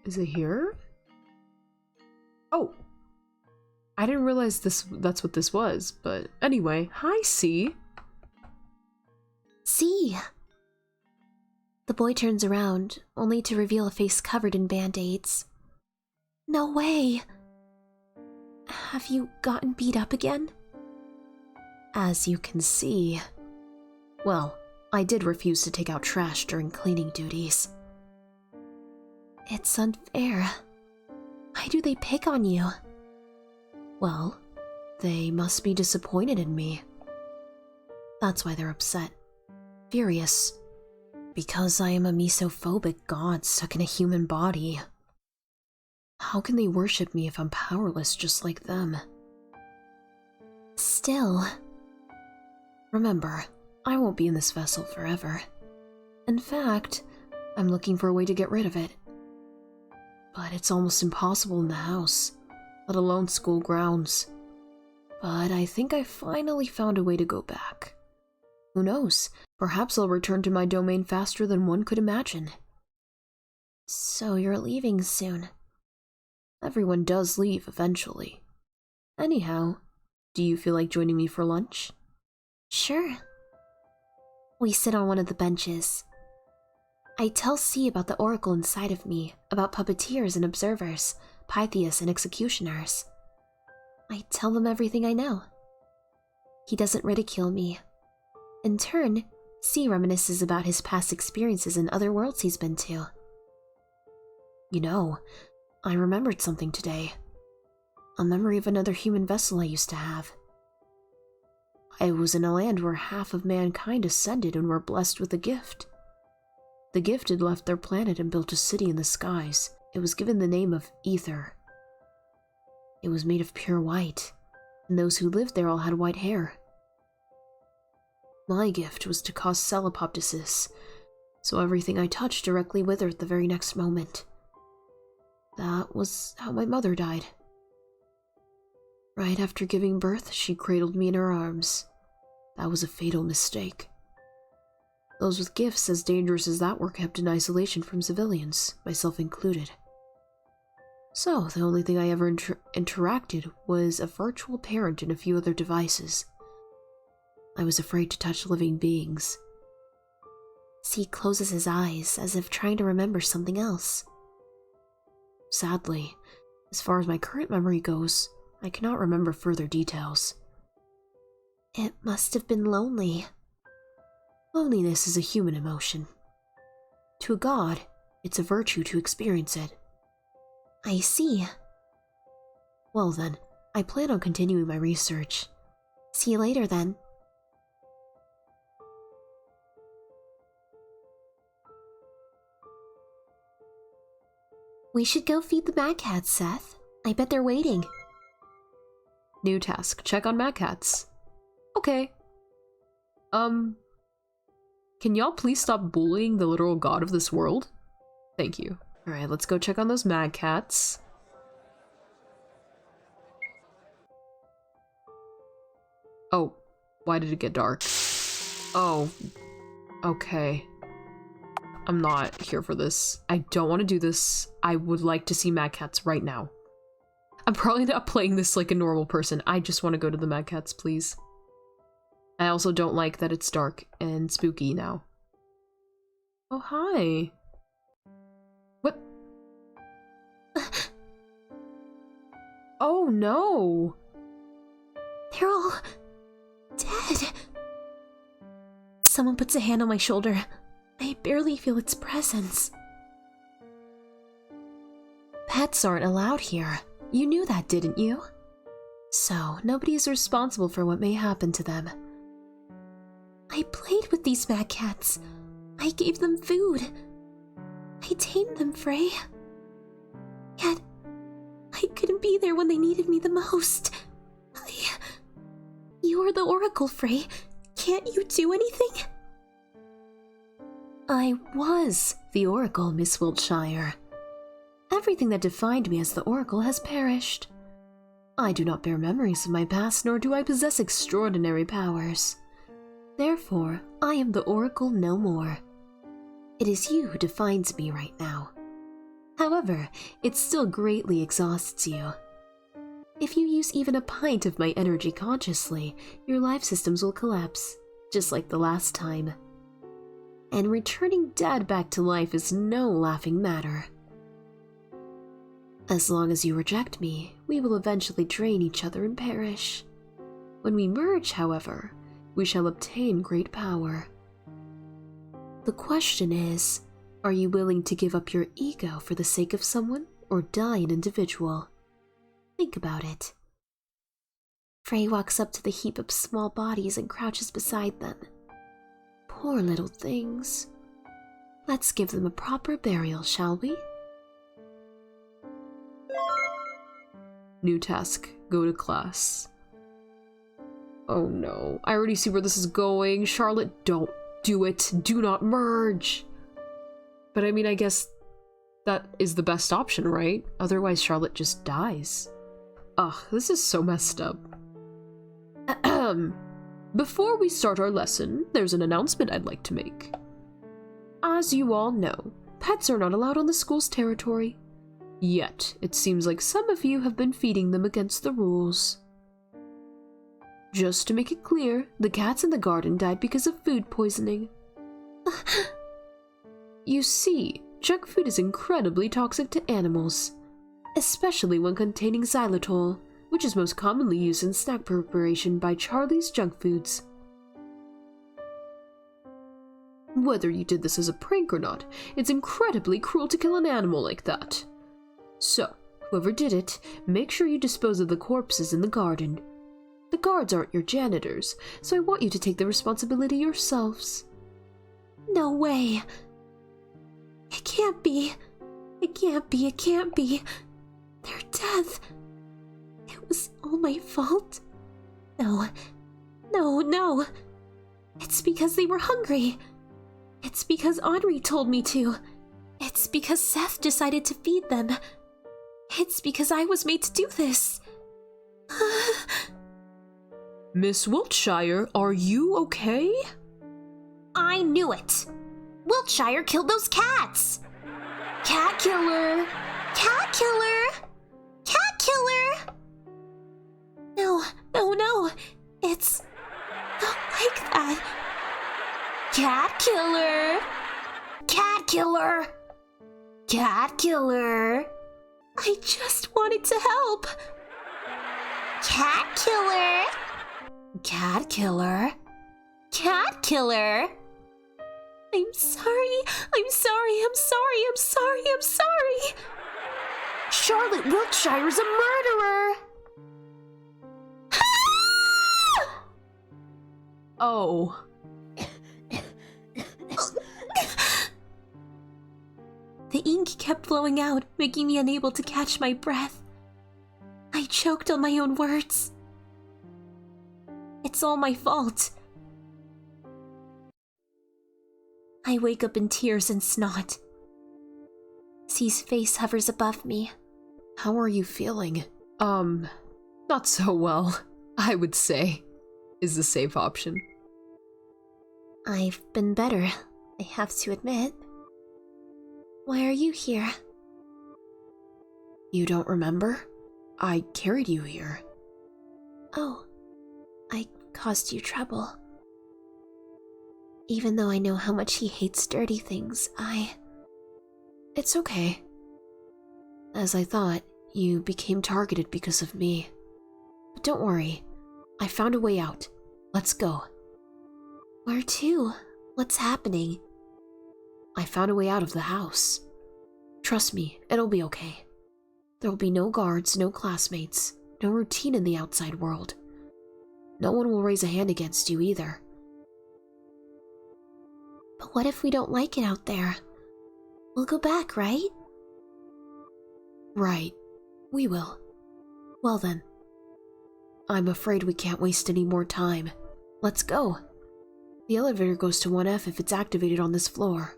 Is it here? Oh. I didn't realize that's what this was, but anyway. Hi, C. See? The boy turns around, only to reveal a face covered in band-aids. No way! Have you gotten beat up again? As you can see... Well, I did refuse to take out trash during cleaning duties. It's unfair. Why do they pick on you? Well, they must be disappointed in me. That's why they're upset. Furious. Because I am a mesophobic god stuck in a human body. How can they worship me if I'm powerless just like them? Still... Remember, I won't be in this vessel forever. In fact, I'm looking for a way to get rid of it. But it's almost impossible in the house, let alone school grounds. But I think I finally found a way to go back. Who knows, perhaps I'll return to my domain faster than one could imagine. So you're leaving soon? Everyone does leave eventually. Anyhow, do you feel like joining me for lunch? Sure. We sit on one of the benches. I tell C about the oracle inside of me, about puppeteers and observers, Pythias and executioners. I tell them everything I know. He doesn't ridicule me. In turn, C reminisces about his past experiences in other worlds he's been to. You know, I remembered something today. A memory of another human vessel I used to have. I was in a land where half of mankind ascended and were blessed with a gift. The gifted left their planet and built a city in the skies. It was given the name of Ether. It was made of pure white, and those who lived there all had white hair. My gift was to cause cell apoptosis, so everything I touched directly withered the very next moment. That was how my mother died. Right after giving birth, she cradled me in her arms. That was a fatal mistake. Those with gifts as dangerous as that were kept in isolation from civilians, myself included. So, the only thing I ever interacted was a virtual parent and a few other devices. I was afraid to touch living beings. C closes his eyes as if trying to remember something else. Sadly, as far as my current memory goes, I cannot remember further details. It must have been lonely. Loneliness is a human emotion. To a god, it's a virtue to experience it. I see. Well then, I plan on continuing my research. See you later then. We should go feed the mad cats, Seth. I bet they're waiting. New task, check on mad cats. Okay. Can y'all please stop bullying the literal god of this world? Thank you. Alright, let's go check on those mad cats. Oh, why did it get dark? Oh, okay. I'm not here for this. I don't want to do this. I would like to see mad cats right now. I'm probably not playing this like a normal person. I just want to go to the mad cats, please. I also don't like that it's dark and spooky now. Oh, hi. What? Oh, no. They're all dead. Someone puts a hand on my shoulder. I barely feel its presence. Pets aren't allowed here. You knew that, didn't you? So, nobody is responsible for what may happen to them. I played with these mad cats. I gave them food. I tamed them, Frey. Yet, I couldn't be there when they needed me the most. You are the Oracle, Frey. Can't you do anything? I was the Oracle, Miss Wiltshire. Everything that defined me as the Oracle has perished. I do not bear memories of my past, nor do I possess extraordinary powers. Therefore, I am the Oracle no more. It is you who defines me right now. However, it still greatly exhausts you. If you use even a pint of my energy consciously, your life systems will collapse, just like the last time. And returning Dad back to life is no laughing matter. As long as you reject me, we will eventually drain each other and perish. When we merge, however, we shall obtain great power. The question is, are you willing to give up your ego for the sake of someone, or die an individual? Think about it. Frey walks up to the heap of small bodies and crouches beside them. Poor little things. Let's give them a proper burial, shall we? New task. Go to class. Oh no, I already see where this is going. Charlotte, don't do it. Do not merge. But I mean, I guess that is the best option, right? Otherwise, Charlotte just dies. Ugh, this is so messed up. Before we start our lesson, there's an announcement I'd like to make. As you all know, pets are not allowed on the school's territory. Yet, it seems like some of you have been feeding them against the rules. Just to make it clear, the cats in the garden died because of food poisoning. You see, junk food is incredibly toxic to animals, especially when containing xylitol, which is most commonly used in snack preparation by Charlie's Junk Foods. Whether you did this as a prank or not, it's incredibly cruel to kill an animal like that. So, whoever did it, make sure you dispose of the corpses in the garden. The guards aren't your janitors, so I want you to take the responsibility yourselves. No way. It can't be. It can't be. It can't be. Their death. It was all my fault. No. No, no. It's because they were hungry. It's because Henri told me to. It's because Seth decided to feed them. It's because I was made to do this. Miss Wiltshire, are you okay? I knew it. Wiltshire killed those cats. Cat killer. Cat killer. Cat killer. No, no, no. It's not like that. Cat killer. Cat killer. Cat killer. I just wanted to help. Cat killer. Cat killer. Cat killer. I'm sorry. I'm sorry. I'm sorry. I'm sorry. I'm sorry. Charlotte Wiltshire's a murderer. Oh. The ink kept flowing out, making me unable to catch my breath. I choked on my own words. It's all my fault. I wake up in tears and snot. C's face hovers above me. How are you feeling? Not so well, I would say, is the safe option. I've been better, I have to admit. Why are you here? You don't remember? I carried you here. Oh, I caused you trouble. Even though I know how much he hates dirty things, It's okay. As I thought, you became targeted because of me. But don't worry, I found a way out. Let's go. Where to? What's happening? I found a way out of the house. Trust me, it'll be okay. There will be no guards, no classmates, no routine in the outside world. No one will raise a hand against you either. But what if we don't like it out there? We'll go back, right? Right. We will. Well then. I'm afraid we can't waste any more time. Let's go. The elevator goes to 1F if it's activated on this floor.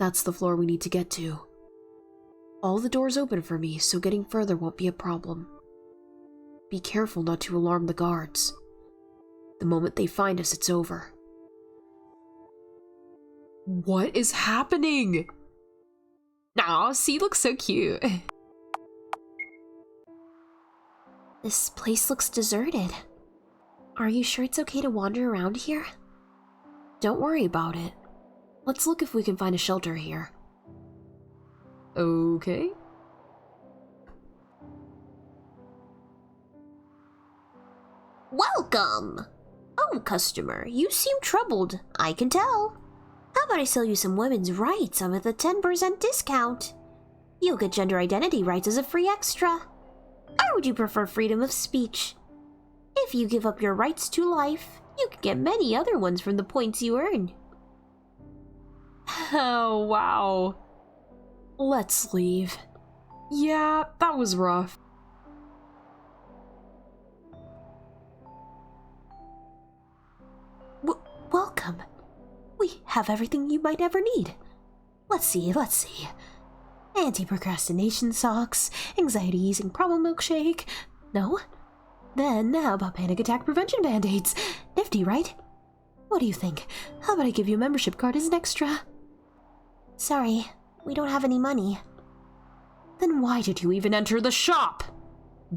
That's the floor we need to get to. All the doors open for me, so getting further won't be a problem. Be careful not to alarm the guards. The moment they find us, it's over. What is happening? Aw, C looks so cute. This place looks deserted. Are you sure it's okay to wander around here? Don't worry about it. Let's look if we can find a shelter here. Okay. Welcome! Oh, customer, you seem troubled. I can tell. How about I sell you some women's rights with a 10% discount? You'll get gender identity rights as a free extra. Or would you prefer freedom of speech? If you give up your rights to life, you can get many other ones from the points you earn. Oh, wow. Let's leave. Yeah, that was rough. Welcome. We have everything you might ever need. Let's see. Anti-procrastination socks, anxiety-easing problem milkshake. No? Then how about panic attack prevention band-aids? Nifty, right? What do you think? How about I give you a membership card as an extra? Sorry, we don't have any money. Then why did you even enter the shop?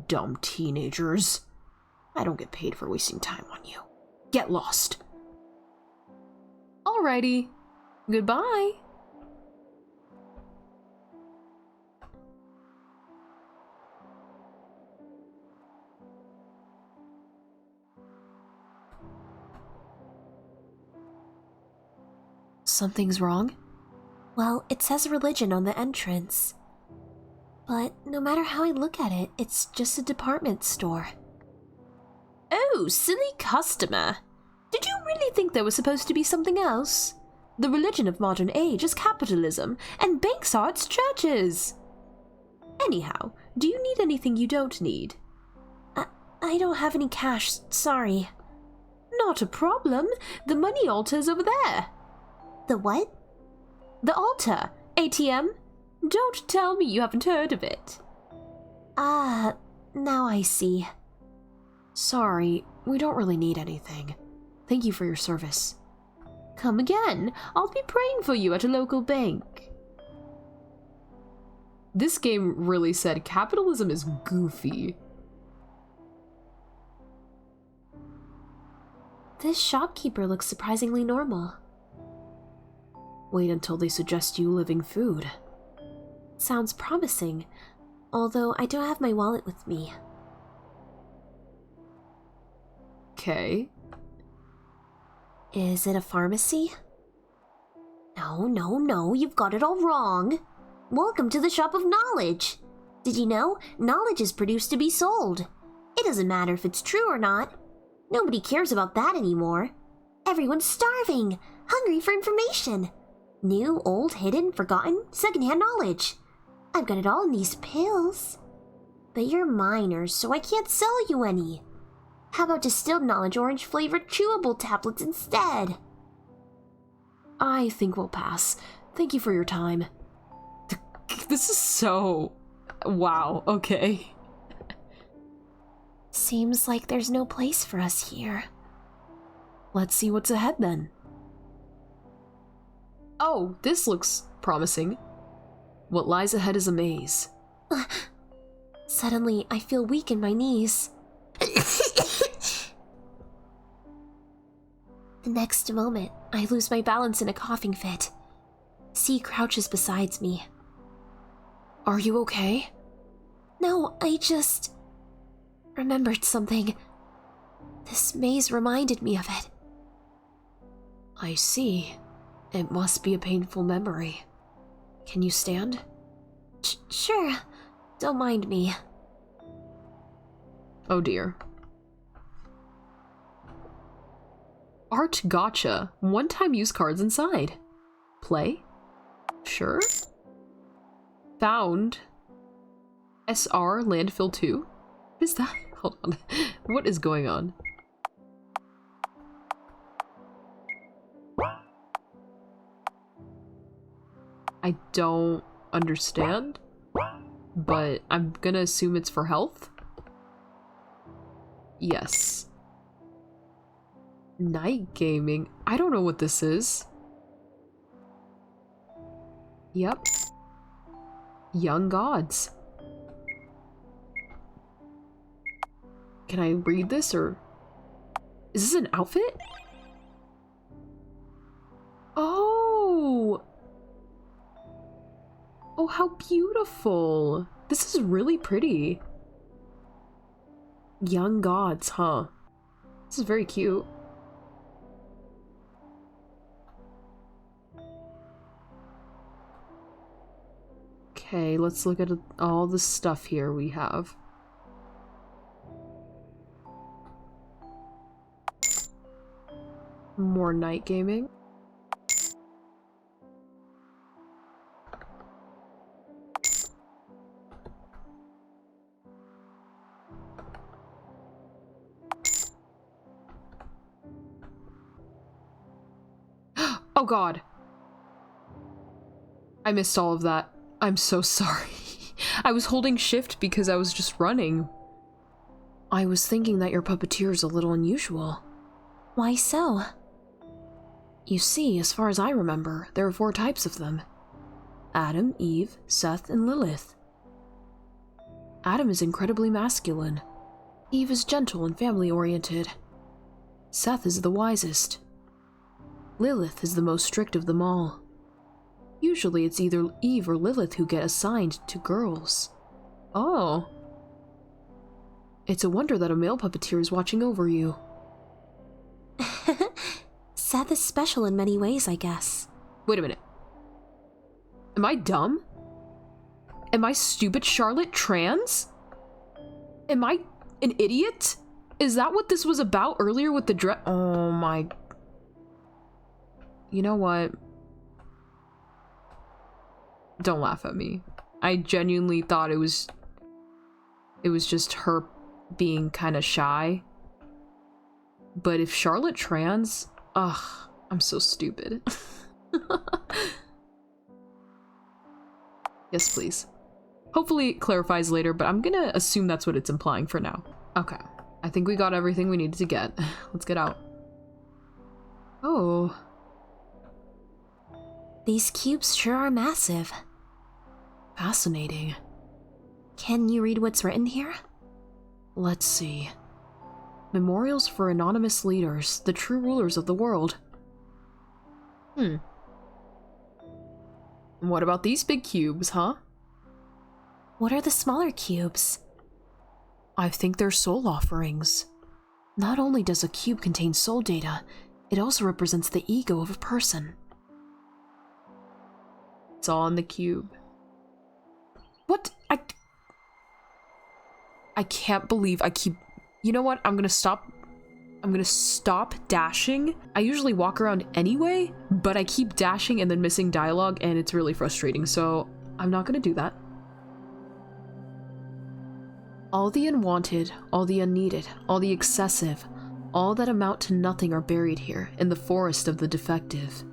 Dumb teenagers. I don't get paid for wasting time on you. Get lost. Alrighty. Goodbye. Something's wrong? Well, it says religion on the entrance. But no matter how I look at it, it's just a department store. Oh, silly customer. Did you really think there was supposed to be something else? The religion of modern age is capitalism, and banks are its churches. Anyhow, do you need anything you don't need? I don't have any cash, sorry. Not a problem. The money altar is over there. The what? The altar. ATM. Don't tell me you haven't heard of it. Ah, now I see. Sorry, we don't really need anything. Thank you for your service. Come again. I'll be praying for you at a local bank. This game really said capitalism is goofy. This shopkeeper looks surprisingly normal. Wait until they suggest you living food. Sounds promising, although I don't have my wallet with me. Okay. Is it a pharmacy? No, you've got it all wrong. Welcome to the shop of knowledge. Did you know knowledge is produced to be sold? It doesn't matter if it's true or not. Nobody cares about that anymore. Everyone's starving, hungry for information. New, old, hidden, forgotten, secondhand knowledge. I've got it all in these pills. But you're minors, so I can't sell you any. How about distilled knowledge orange-flavored chewable tablets instead? I think we'll pass. Thank you for your time. This is so... Wow, okay. Seems like there's no place for us here. Let's see what's ahead then. Oh, this looks promising. What lies ahead is a maze. Suddenly, I feel weak in my knees. The next moment, I lose my balance in a coughing fit. C crouches beside me. Are you okay? No, I just... remembered something. This maze reminded me of it. I see. It must be a painful memory. Can you stand? Sure. Don't mind me. Oh dear. Art gotcha. One-time use cards inside. Play? Sure. Found. SR landfill 2? What is that? Hold on. What is going on? I don't understand, but I'm gonna assume it's for health. Yes. Night gaming. I don't know what this is. Yep. Young gods. Can I read this, or is this an outfit? Oh! Oh, how beautiful. This is really pretty. Young gods, huh? This is very cute. Okay, let's look at all the stuff here we have. More night gaming. Oh god. I missed all of that. I'm so sorry. I was holding shift because I was just running. I was thinking that your puppeteer is a little unusual. Why so? You see, as far as I remember, there are 4 types of them. Adam, Eve, Seth, and Lilith. Adam is incredibly masculine. Eve is gentle and family-oriented. Seth is the wisest. Lilith is the most strict of them all. Usually it's either Eve or Lilith who get assigned to girls. Oh. It's a wonder that a male puppeteer is watching over you. Seth is special in many ways, I guess. Wait a minute. Am I dumb? Am I stupid Charlotte trans? Am I an idiot? Is that what this was about earlier with the dress? Oh my... You know what? Don't laugh at me. I genuinely thought it was just her being kind of shy. But if Charlotte trans, ugh, I'm so stupid. Yes, please. Hopefully it clarifies later, but I'm gonna assume that's what it's implying for now. Okay, I think we got everything we needed to get. Let's get out. Oh. These cubes sure are massive. Fascinating. Can you read what's written here? Let's see. Memorials for anonymous leaders, the true rulers of the world. What about these big cubes, huh? What are the smaller cubes? I think they're soul offerings. Not only does a cube contain soul data, it also represents the ego of a person. It's all in the cube. What? I can't believe I keep... You know what? I'm gonna stop dashing. I usually walk around anyway, but I keep dashing and then missing dialogue, and it's really frustrating, so I'm not gonna do that. All the unwanted, all the unneeded, all the excessive, all that amount to nothing are buried here, in the forest of the defective.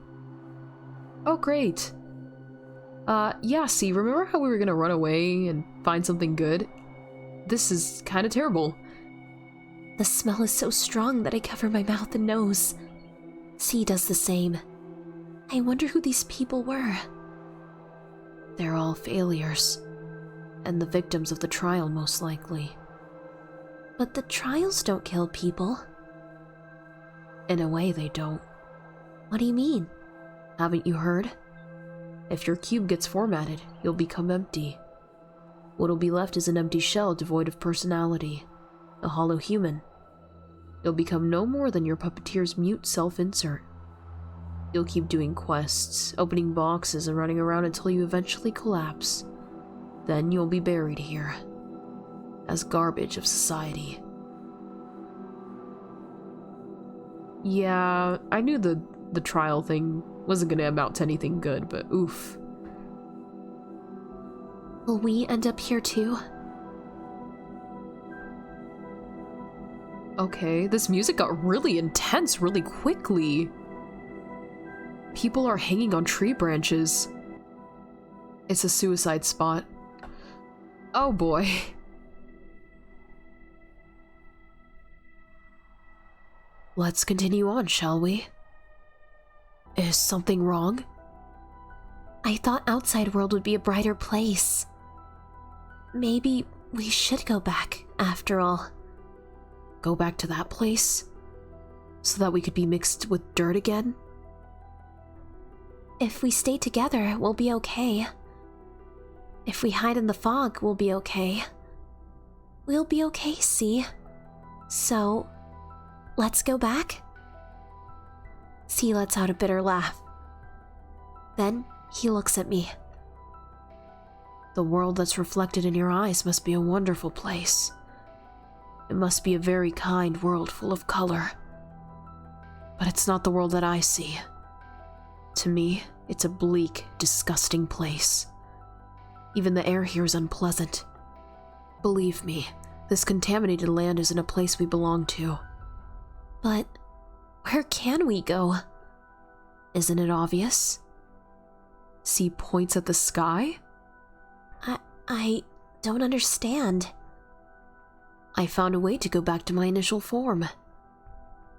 Oh, great. Yeah, see, remember how we were gonna run away and find something good? This is kinda terrible. The smell is so strong that I cover my mouth and nose. C does the same. I wonder who these people were. They're all failures. And the victims of the trial, most likely. But the trials don't kill people. In a way, they don't. What do you mean? Haven't you heard? If your cube gets formatted, you'll become empty. What'll be left is an empty shell devoid of personality. A hollow human. You'll become no more than your puppeteer's mute self-insert. You'll keep doing quests, opening boxes, and running around until you eventually collapse. Then you'll be buried here as garbage of society. Yeah, I knew the trial thing wasn't gonna amount to anything good, but oof. Will we end up here too? Okay, this music got really intense really quickly. People are hanging on tree branches. It's a suicide spot. Oh boy. Let's continue on, shall we? Is something wrong? I thought outside world would be a brighter place. Maybe we should go back, after all. Go back to that place? So that we could be mixed with dirt again? If we stay together, we'll be okay. If we hide in the fog, we'll be okay. We'll be okay, see? So, let's go back? C lets out a bitter laugh. Then, he looks at me. The world that's reflected in your eyes must be a wonderful place. It must be a very kind world full of color. But it's not the world that I see. To me, it's a bleak, disgusting place. Even the air here is unpleasant. Believe me, this contaminated land isn't a place we belong to. But where can we go? Isn't it obvious? C points at the sky? I don't understand. I found a way to go back to my initial form.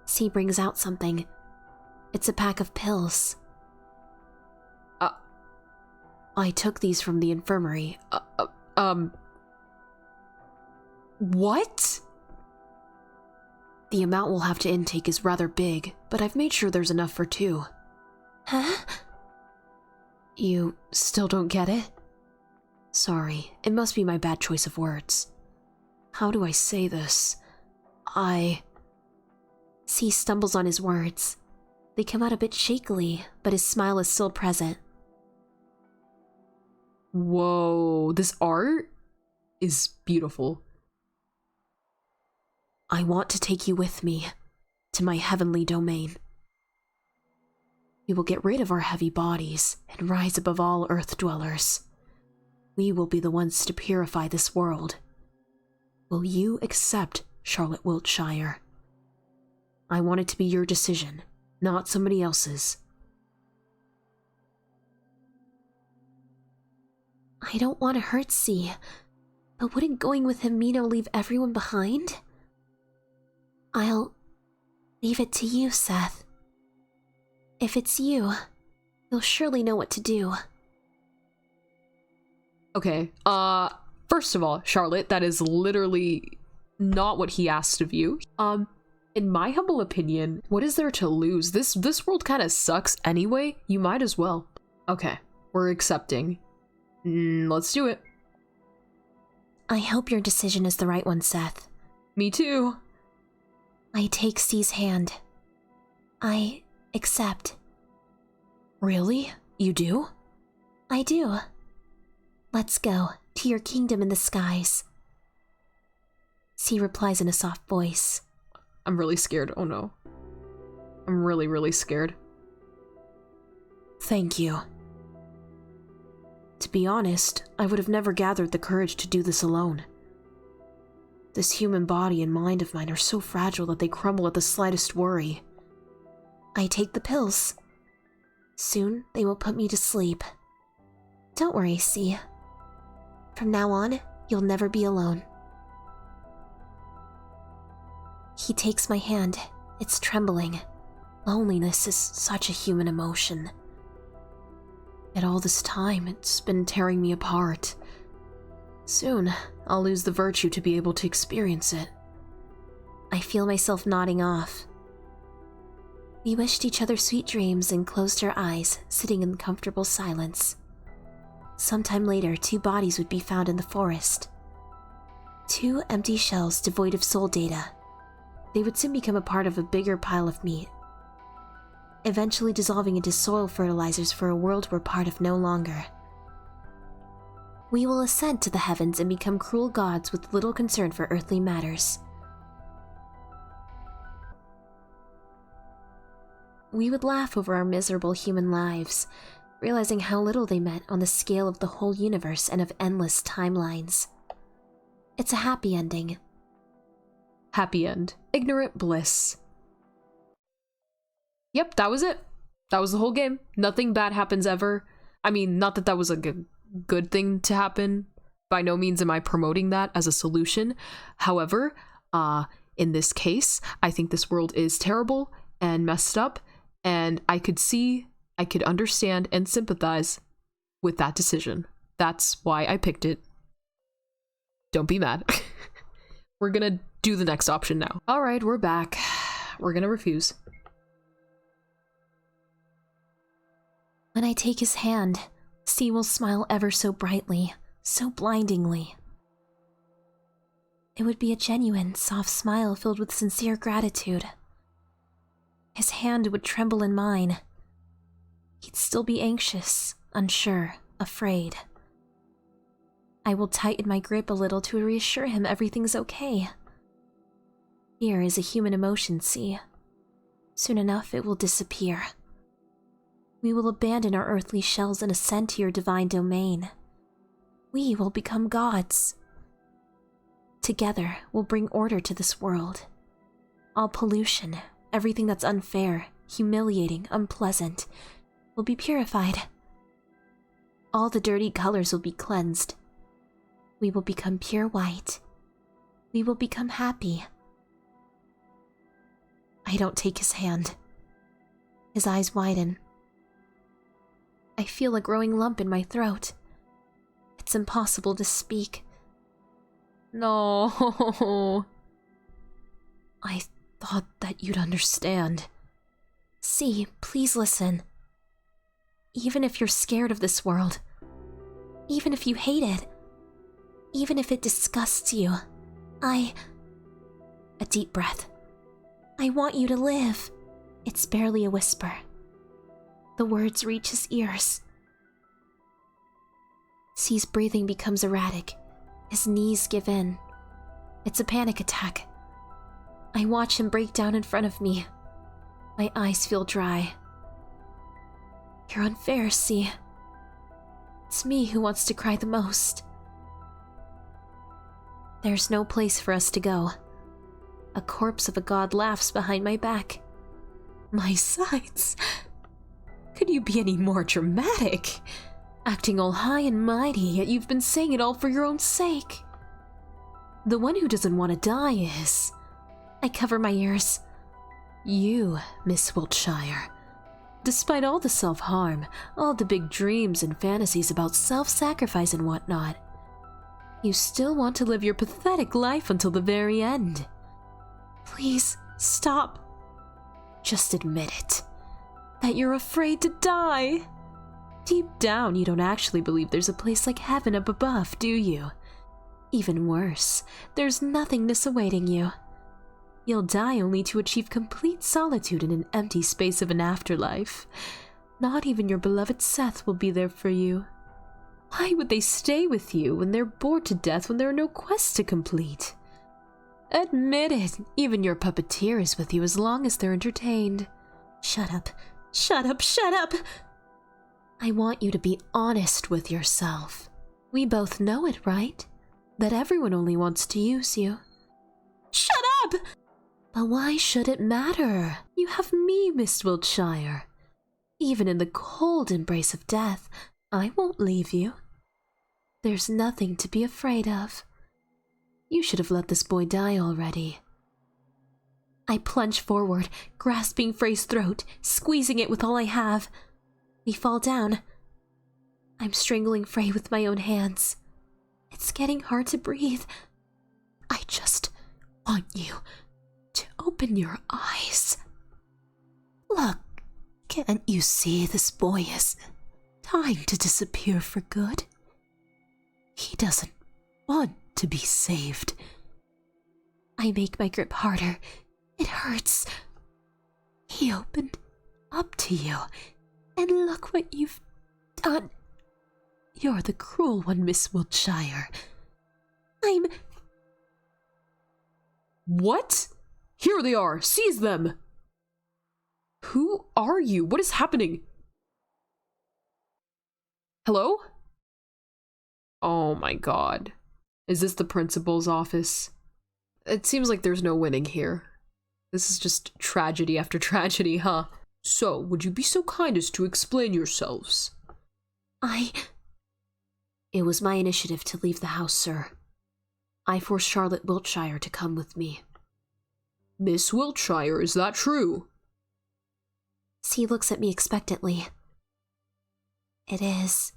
C brings out something. It's a pack of pills. I took these from the infirmary. What? The amount we'll have to intake is rather big, but I've made sure there's enough for 2. Huh? You still don't get it? Sorry, it must be my bad choice of words. How do I say this? C stumbles on his words. They come out a bit shakily, but his smile is still present. Whoa, this art is beautiful. I want to take you with me to my heavenly domain. We will get rid of our heavy bodies and rise above all earth dwellers. We will be the ones to purify this world. Will you accept Charlotte Wiltshire? I want it to be your decision, not somebody else's. I don't want to hurt C, but wouldn't going with him mean I'll leave everyone behind? I'll leave it to you, Seth. If it's you, you'll surely know what to do. Okay, first of all, Charlotte, that is literally not what he asked of you. In my humble opinion, what is there to lose? This world kind of sucks anyway. You might as well. Okay, we're accepting. Let's do it. I hope your decision is the right one, Seth. Me too. I take C's hand. I accept. Really? You do? I do. Let's go to your kingdom in the skies. C replies in a soft voice. I'm really scared. Oh no. I'm really, really scared. Thank you. To be honest, I would have never gathered the courage to do this alone. This human body and mind of mine are so fragile that they crumble at the slightest worry. I take the pills. Soon they will put me to sleep. Don't worry, C. From now on, you'll never be alone. He takes my hand. It's trembling. Loneliness is such a human emotion. Yet all this time, it's been tearing me apart. Soon, I'll lose the virtue to be able to experience it. I feel myself nodding off. We wished each other sweet dreams and closed our eyes, sitting in comfortable silence. Sometime later, 2 bodies would be found in the forest. 2 empty shells devoid of soul data. They would soon become a part of a bigger pile of meat, eventually dissolving into soil fertilizers for a world we're part of no longer. We will ascend to the heavens and become cruel gods with little concern for earthly matters. We would laugh over our miserable human lives, realizing how little they meant on the scale of the whole universe and of endless timelines. It's a happy ending. Happy end. Ignorant bliss. Yep, that was it. That was the whole game. Nothing bad happens ever. I mean, not that that was a good thing to happen. By no means am I promoting that as a solution. However, in this case, I think this world is terrible and messed up, and I could understand and sympathize with that decision. That's why I picked it. Don't be mad. We're gonna do the next option now. All right, we're back. We're gonna refuse. When I take his hand, C will smile ever so brightly, so blindingly. It would be a genuine, soft smile filled with sincere gratitude. His hand would tremble in mine. He'd still be anxious, unsure, afraid. I will tighten my grip a little to reassure him everything's okay. Fear is a human emotion, C. Soon enough, it will disappear. We will abandon our earthly shells and ascend to your divine domain. We will become gods. Together, we'll bring order to this world. All pollution, everything that's unfair, humiliating, unpleasant, will be purified. All the dirty colors will be cleansed. We will become pure white. We will become happy. I don't take his hand. His eyes widen. I feel a growing lump in my throat. It's impossible to speak. No. I thought that you'd understand. C, please listen. Even if you're scared of this world, even if you hate it, even if it disgusts you, a deep breath. I want you to live. It's barely a whisper. The words reach his ears. C's breathing becomes erratic. His knees give in. It's a panic attack. I watch him break down in front of me. My eyes feel dry. You're unfair, C. It's me who wants to cry the most. There's no place for us to go. A corpse of a god laughs behind my back. My sides. Could you be any more dramatic? Acting all high and mighty, yet you've been saying it all for your own sake. The one who doesn't want to die is... I cover my ears. You, Miss Wiltshire. Despite all the self-harm, all the big dreams and fantasies about self-sacrifice and whatnot, you still want to live your pathetic life until the very end. Please, stop. Just admit it. That you're afraid to die. Deep down, you don't actually believe there's a place like heaven up above, do you? Even worse, there's nothingness awaiting you. You'll die only to achieve complete solitude in an empty space of an afterlife. Not even your beloved Seth will be there for you. Why would they stay with you when they're bored to death when there are no quests to complete? Admit it, even your puppeteer is with you as long as they're entertained. Shut up. Shut up, shut up! I want you to be honest with yourself. We both know it, right? That everyone only wants to use you. Shut up! But why should it matter? You have me, Miss Wiltshire. Even in the cold embrace of death, I won't leave you. There's nothing to be afraid of. You should have let this boy die already. I plunge forward, grasping Frey's throat, squeezing it with all I have. We fall down. I'm strangling Frey with my own hands. It's getting hard to breathe. I just want you to open your eyes. Look, can't you see this boy is dying to disappear for good? He doesn't want to be saved. I make my grip harder. It hurts. He opened up to you, and look what you've done. You're the cruel one, Miss Wiltshire. What? Here they are! Seize them! Who are you? What is happening? Hello? Oh my god. Is this the principal's office? It seems like there's no winning here. This is just tragedy after tragedy, huh? So, would you be so kind as to explain yourselves? It was my initiative to leave the house, sir. I forced Charlotte Wiltshire to come with me. Miss Wiltshire, is that true? He looks at me expectantly. It is.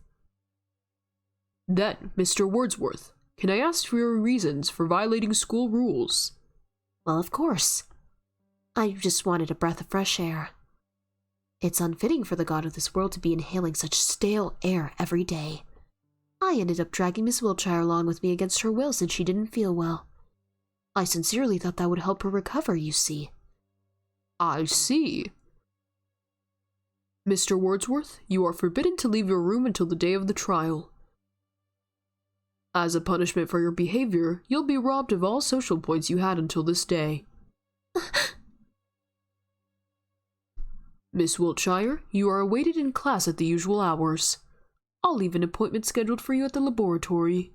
Then, Mr. Wordsworth, can I ask for your reasons for violating school rules? Well, of course. I just wanted a breath of fresh air. It's unfitting for the god of this world to be inhaling such stale air every day. I ended up dragging Miss Wiltshire along with me against her will since she didn't feel well. I sincerely thought that would help her recover, you see. I see. Mr. Wordsworth, you are forbidden to leave your room until the day of the trial. As a punishment for your behavior, you'll be robbed of all social points you had until this day. Miss Wiltshire, you are awaited in class at the usual hours. I'll leave an appointment scheduled for you at the laboratory.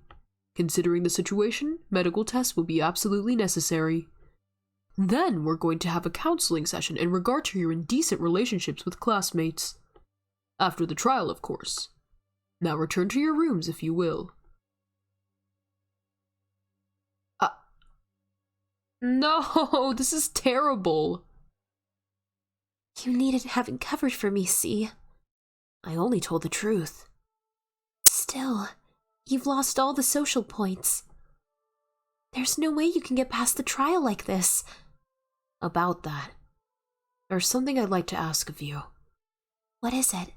Considering the situation, medical tests will be absolutely necessary. Then we're going to have a counseling session in regard to your indecent relationships with classmates. After the trial, of course. Now return to your rooms, if you will. No, this is terrible. You needed having covered for me, see? I only told the truth. Still, you've lost all the social points. There's no way you can get past the trial like this. About that, there's something I'd like to ask of you. What is it?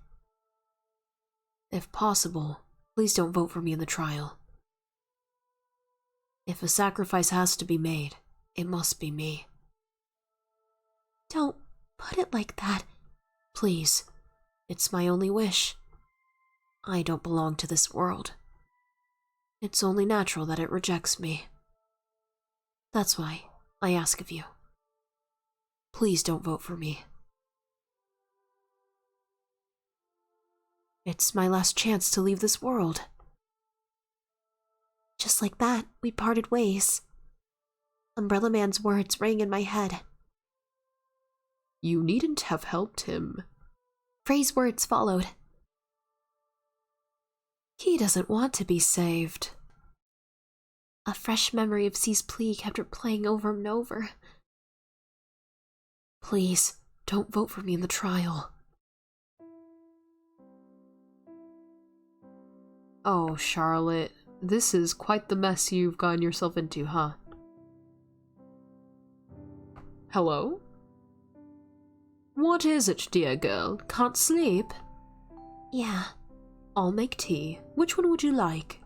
If possible, please don't vote for me in the trial. If a sacrifice has to be made, it must be me. Don't put it like that. Please, it's my only wish. I don't belong to this world. It's only natural that it rejects me. That's why I ask of you. Please don't vote for me. It's my last chance to leave this world. Just like that, we parted ways. Umbrella Man's words rang in my head. You needn't have helped him. Frey's words followed. He doesn't want to be saved. A fresh memory of C's plea kept replaying over and over. Please, don't vote for me in the trial. Oh, Charlotte, this is quite the mess you've gotten yourself into, huh? Hello? What is it, dear girl? Can't sleep? Yeah. I'll make tea. Which one would you like?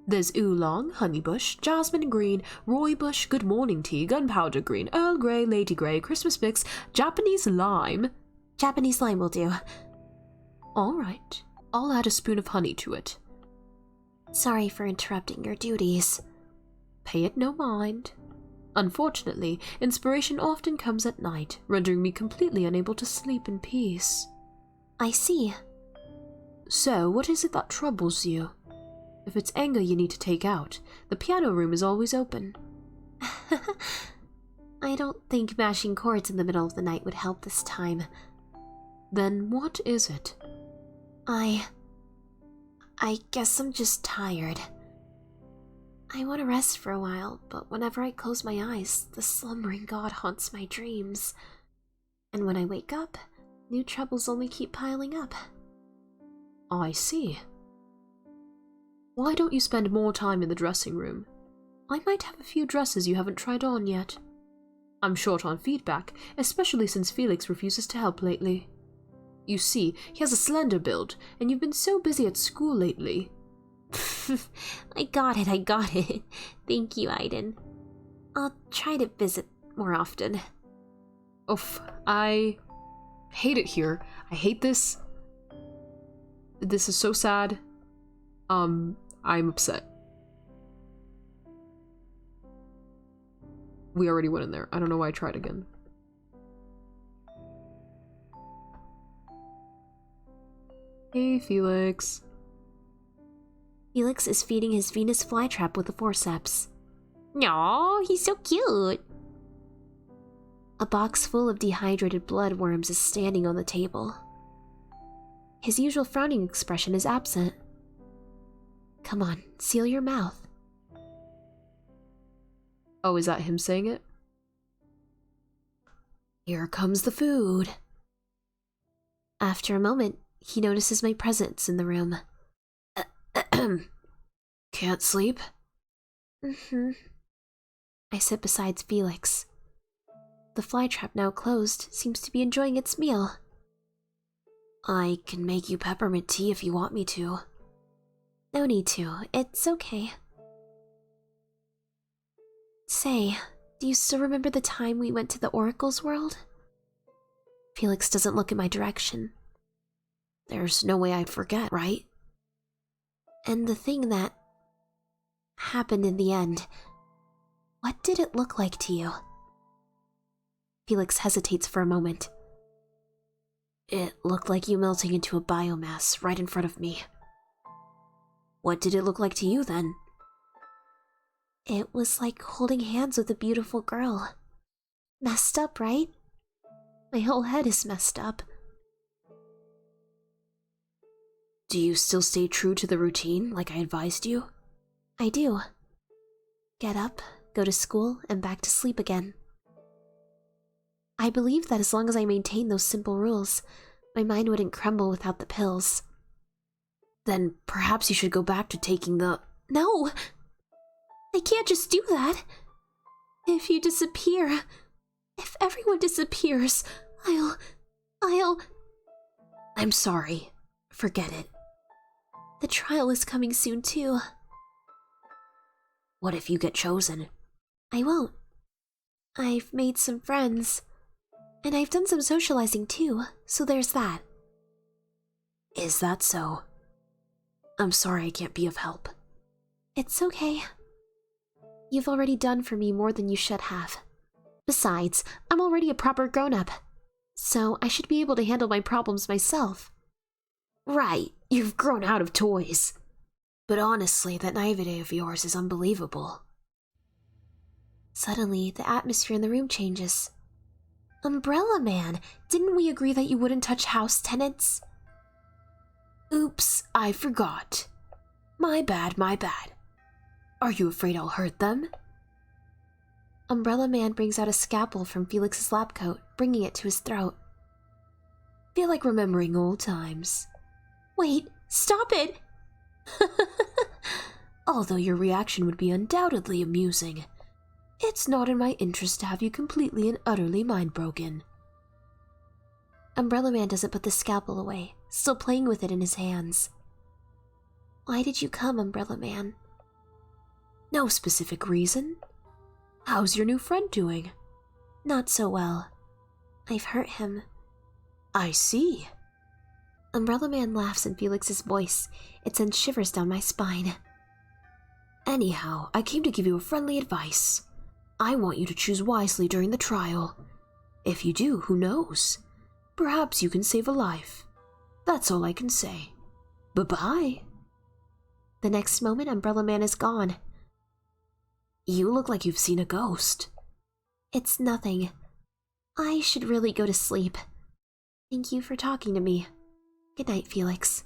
There's oolong, honeybush, jasmine green, rooibos, good morning tea, gunpowder green, Earl Grey, Lady Grey, Christmas mix, Japanese lime. Japanese lime will do. All right. I'll add a spoon of honey to it. Sorry for interrupting your duties. Pay it no mind. Unfortunately, inspiration often comes at night, rendering me completely unable to sleep in peace. I see. So, what is it that troubles you? If it's anger you need to take out, the piano room is always open. I don't think mashing chords in the middle of the night would help this time. Then what is it? I guess I'm just tired. I want to rest for a while, but whenever I close my eyes, the slumbering god haunts my dreams. And when I wake up, new troubles only keep piling up. I see. Why don't you spend more time in the dressing room? I might have a few dresses you haven't tried on yet. I'm short on feedback, especially since Felix refuses to help lately. You see, he has a slender build, and you've been so busy at school lately. I got it. Thank you, Aiden. I'll try to visit more often. Oof, I hate it here. I hate this. This is so sad. I'm upset. We already went in there. I don't know why I tried again. Hey, Felix. Felix is feeding his Venus flytrap with a forceps. Aw, he's so cute. A box full of dehydrated bloodworms is standing on the table. His usual frowning expression is absent. Come on, seal your mouth. Oh, is that him saying it? Here comes the food. After a moment, he notices my presence in the room. Can't sleep? I sit beside Felix. The flytrap, now closed, seems to be enjoying its meal. I can make you peppermint tea if you want me to. No need to. It's okay. Say, do you still remember the time we went to the Oracle's world? Felix doesn't look in my direction. There's no way I'd forget, right? And the thing that happened in the end, what did it look like to you? Felix hesitates for a moment. It looked like you melting into a biomass right in front of me. What did it look like to you then? It was like holding hands with a beautiful girl. Messed up, right? My whole head is messed up. Do you still stay true to the routine like I advised you? I do. Get up, go to school, and back to sleep again. I believe that as long as I maintain those simple rules, my mind wouldn't crumble without the pills. Then perhaps you should go back to taking the— No! I can't just do that. If you disappear, if everyone disappears, I'm sorry. Forget it. The trial is coming soon too. What if you get chosen? I won't. I've made some friends. And I've done some socializing too, so there's that. Is that so? I'm sorry I can't be of help. It's okay. You've already done for me more than you should have. Besides, I'm already a proper grown-up, so I should be able to handle my problems myself. Right, you've grown out of toys. But honestly, that naivete of yours is unbelievable. Suddenly, the atmosphere in the room changes. Umbrella Man, didn't we agree that you wouldn't touch house tenants? Oops, I forgot. My bad, my bad. Are you afraid I'll hurt them? Umbrella Man brings out a scalpel from Felix's lab coat, bringing it to his throat. Feel like remembering old times. Wait, stop it! Although your reaction would be undoubtedly amusing, it's not in my interest to have you completely and utterly mind-broken. Umbrella Man doesn't put the scalpel away, still playing with it in his hands. Why did you come, Umbrella Man? No specific reason. How's your new friend doing? Not so well. I've hurt him. I see. Umbrella Man laughs in Felix's voice. It sends shivers down my spine. Anyhow, I came to give you a friendly advice. I want you to choose wisely during the trial. If you do, who knows? Perhaps you can save a life. That's all I can say. Bye-bye. The next moment, Umbrella Man is gone. You look like you've seen a ghost. It's nothing. I should really go to sleep. Thank you for talking to me. Good night, Felix.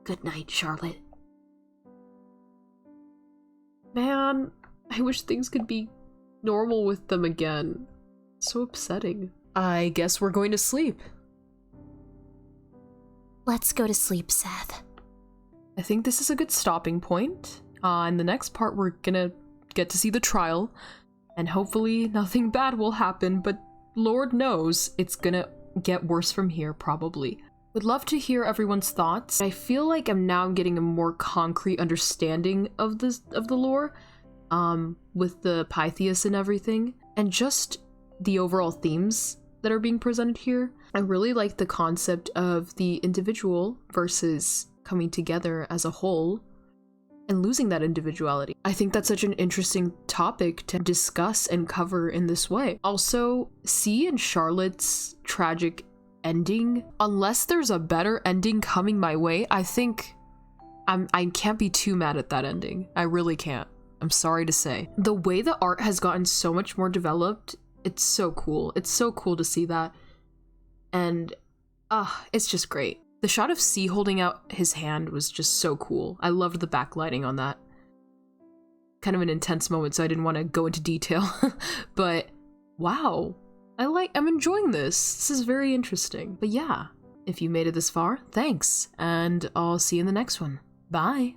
Good night, Charlotte. Man, I wish things could be normal with them again. So upsetting. I guess we're going to sleep. Let's go to sleep, Seth. I think this is a good stopping point. In the next part, we're gonna get to see the trial, and hopefully nothing bad will happen, but Lord knows it's gonna get worse from here, probably. Would love to hear everyone's thoughts. I feel like I'm now getting a more concrete understanding of the lore, with the Pythias and everything, and just the overall themes that are being presented here. I really like the concept of the individual versus coming together as a whole and losing that individuality. I think that's such an interesting topic to discuss and cover in this way. Also, C and Charlotte's tragic ending, unless there's a better ending coming my way, I think I can't be too mad at that ending. I really can't. I'm sorry to say. The way the art has gotten so much more developed, it's so cool. It's so cool to see that. And it's just great. The shot of C holding out his hand was just so cool. I loved the backlighting on that. Kind of an intense moment, so I didn't want to go into detail. But wow, I'm enjoying this. This is very interesting. But yeah, if you made it this far, thanks. And I'll see you in the next one. Bye.